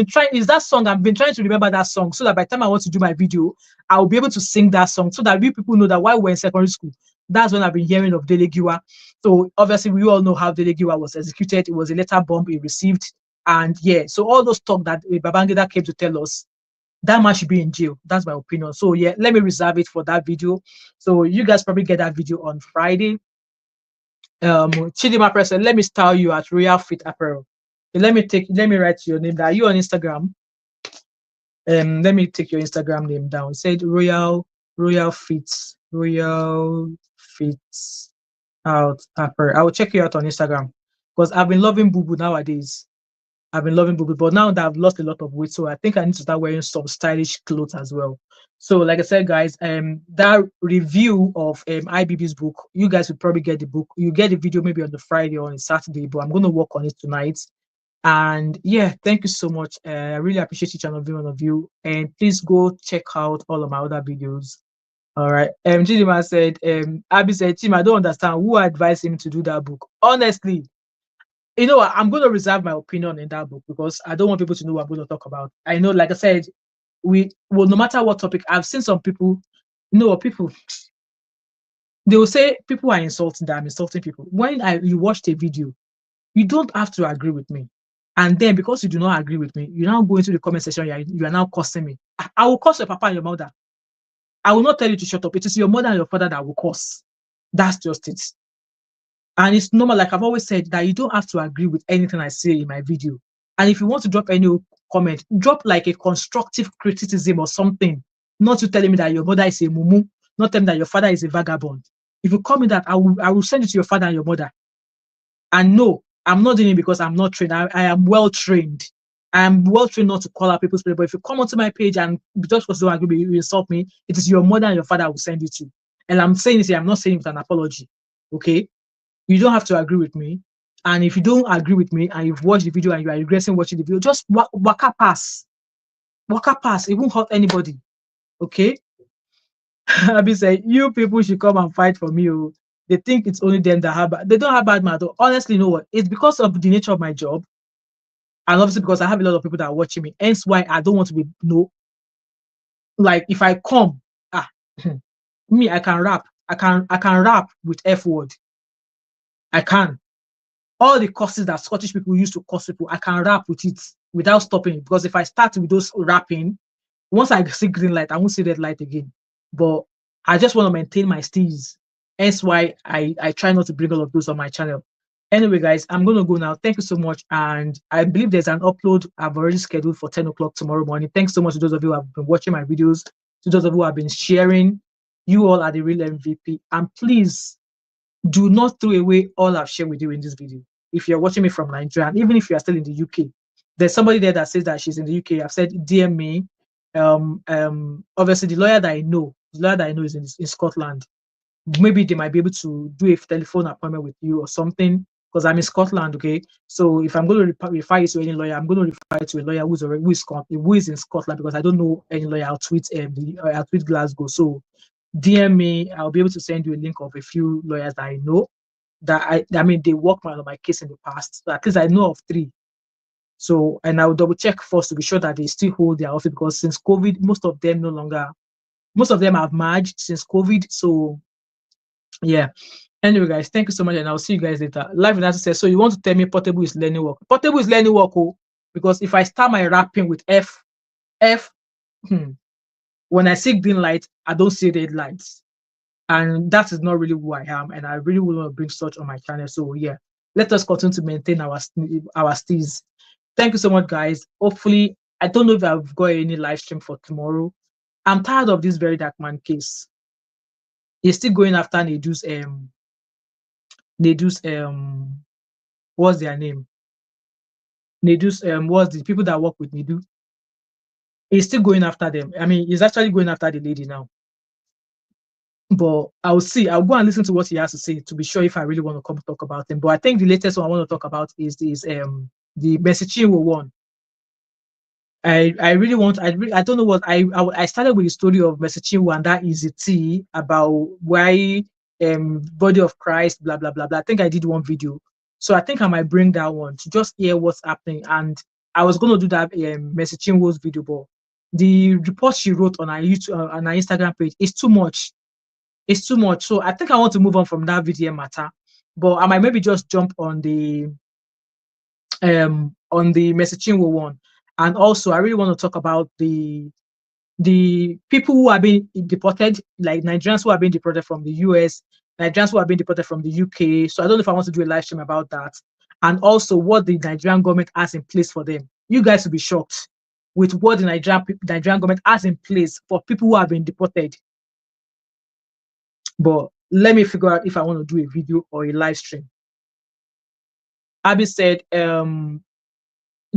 trying. Is that song? I've been trying to remember that song, so that by the time I want to do my video, I will be able to sing that song, so that we people know that while we're in secondary school, That's when I've been hearing of Delegiwa. So obviously we all know how Delegiwa was executed. It was a letter bomb he received. And yeah, so all those talk that Babangida came to tell us, that man should be in jail. That's my opinion. So yeah, let me reserve it for that video. So you guys probably get that video on Friday. Chidima President, let me style you at Royal Fit Apparel. Let me write your name down. Are you on Instagram? Let me take your Instagram name down. It said Royal Fits out Apparel. I will check you out on Instagram because I've been loving Boo Boo nowadays. I've been loving Boo Boo, but now that I've lost a lot of weight, so I think I need to start wearing some stylish clothes as well. So, like I said, guys, that review of IBB's book, you guys will probably get the book. You get the video maybe on the Friday or on Saturday, but I'm going to work on it tonight. And yeah, thank you so much. I really appreciate each and every one of you. And please go check out all of my other videos. All right. Chidima said, Abby said, Tim, I don't understand who advised him to do that book. Honestly, you know what? I'm going to reserve my opinion in that book because I don't want people to know what I'm going to talk about. I know, like I said, no matter what topic, I've seen some people, people, they will say people are insulting that I'm insulting people. When you watched a video, you don't have to agree with me. And then because you do not agree with me, you now go into the comment section, you are now cursing me. I will curse your papa and your mother. I will not tell you to shut up. It is your mother and your father that will curse. That's just it. And it's normal, like I've always said, that you don't have to agree with anything I say in my video. And if you want to drop any comment, drop like a constructive criticism or something. Not to telling me that your mother is a mumu, not telling me that your father is a vagabond. If you call me that, I will send it to your father and your mother. And no, I'm not doing it because I'm not trained. I am well trained. I am well trained not to call out people's people. But if you come onto my page and just because you don't agree, you insult me, it is your mother and your father I will send it to. And I'm saying this here, I'm not saying it with an apology. Okay? You don't have to agree with me. And if you don't agree with me and you've watched the video and you are regretting watching the video, just waka pass. Waka pass. It won't hurt anybody. Okay? Abi said, you people should come and fight for me. Oh. They think it's only them that have they don't have bad matter. Honestly, you know what? It's because of the nature of my job. And obviously because I have a lot of people that are watching me. Hence why I don't want to be like if I come, me, I can rap. I can rap with F word. I can. All the curses that Scottish people used to curse people, I can rap with it without stopping. Because if I start with those rapping, once I see green light, I won't see red light again. But I just want to maintain my steez. Hence why I try not to bring all of those on my channel. Anyway, guys, I'm going to go now. Thank you so much. And I believe there's an upload I've already scheduled for 10 o'clock tomorrow morning. Thanks so much to those of you who have been watching my videos, to those of you who have been sharing. You all are the real MVP. And please do not throw away all I've shared with you in this video. If you're watching me from Nigeria, and even if you are still in the UK, there's somebody there that says that she's in the UK. I've said DM me. Obviously the lawyer that I know is in Scotland. Maybe they might be able to do a telephone appointment with you or something because I'm in Scotland. Okay, so if I'm going to refer you to any lawyer, I'm going to refer you to a lawyer who is in Scotland because I don't know any lawyer. I'll tweet Glasgow. So DM me. I'll be able to send you a link of a few lawyers that I know that I mean they worked on my case in the past. So at least I know of 3. So, and I'll double check first to be sure that they still hold their office because since COVID, most of them have merged since COVID. So, yeah. Anyway, guys, thank you so much, and I'll see you guys later. Live in says, so you want to tell me Portable is learning work? Portable is learning work, because if I start my rapping with F, when I see green light, I don't see red lights. And that is not really who I am, and I really want to bring such on my channel. So yeah, let us continue to maintain our steez. Thank you so much, guys. Hopefully, I don't know if I've got any live stream for tomorrow. I'm tired of this very dark man case. He's still going after Nedu's what's their name? Nedu's what's the people that work with Nedu? He's still going after them. I mean, he's actually going after the lady now. But I'll see. I'll go and listen to what he has to say to be sure if I really want to come talk about him. But I think the latest one I want to talk about is the Messichinwo one. I don't know what I started with the story of Messichinwo and that Easy T about why body of Christ blah blah blah blah. I think I did one video, so I think I might bring that one to just hear what's happening. And I was going to do that Messichinwo's video, but the report she wrote on her YouTube on her Instagram page is too much. It's too much. So I think I want to move on from that video matter, but I might maybe just jump on the messaging one. And also I really want to talk about the people who are being deported, like Nigerians who are being deported from the US, Nigerians who are being deported from the UK. So I don't know if I want to do a live stream about that. And also what the Nigerian government has in place for them. You guys will be shocked with what the Nigerian government has in place for people who have been deported. But let me figure out if I want to do a video or a live stream. Abby said,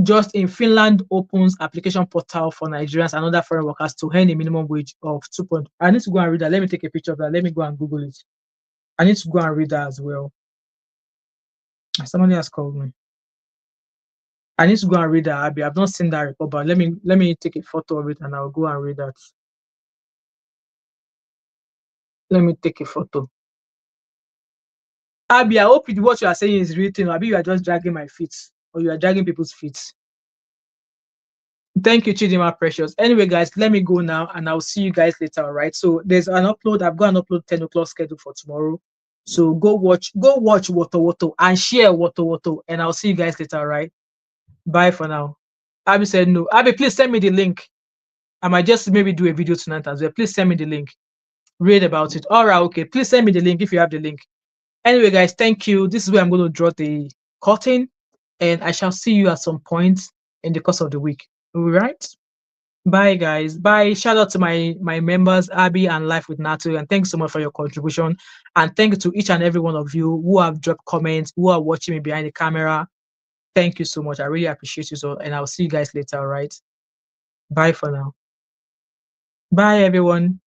just in Finland opens application portal for Nigerians and other foreign workers to earn a minimum wage of 2. I need to go and read that. Let me take a picture of that. Let me go and Google it. I need to go and read that as well. Somebody has called me. I need to go and read that, Abby. I've not seen that report, but let me take a photo of it and I'll go and read that. Let me take a photo. Abby, I hope what you are saying is written. Abby, you are just dragging my feet, or you are dragging people's feet. Thank you, Chidima Precious. Anyway, guys, let me go now, and I'll see you guys later. All right. So there's an upload. I've got an upload 10 o'clock scheduled for tomorrow. So go watch Woto and share Woto, and I'll see you guys later. All right. Bye for now. Abby said no. Abby, please send me the link. I might just maybe do a video tonight as well. Please send me the link. Read about it. All right. Okay. Please send me the link if you have the link. Anyway, guys, thank you. This is where I'm going to draw the curtain, and I shall see you at some point in the course of the week. All right. Bye, guys. Bye. Shout out to my members, Abby and Life with Natu, and thanks so much for your contribution. And thank you to each and every one of you who have dropped comments, who are watching me behind the camera. Thank you so much. I really appreciate you so, and I'll see you guys later. All right. Bye for now. Bye, everyone.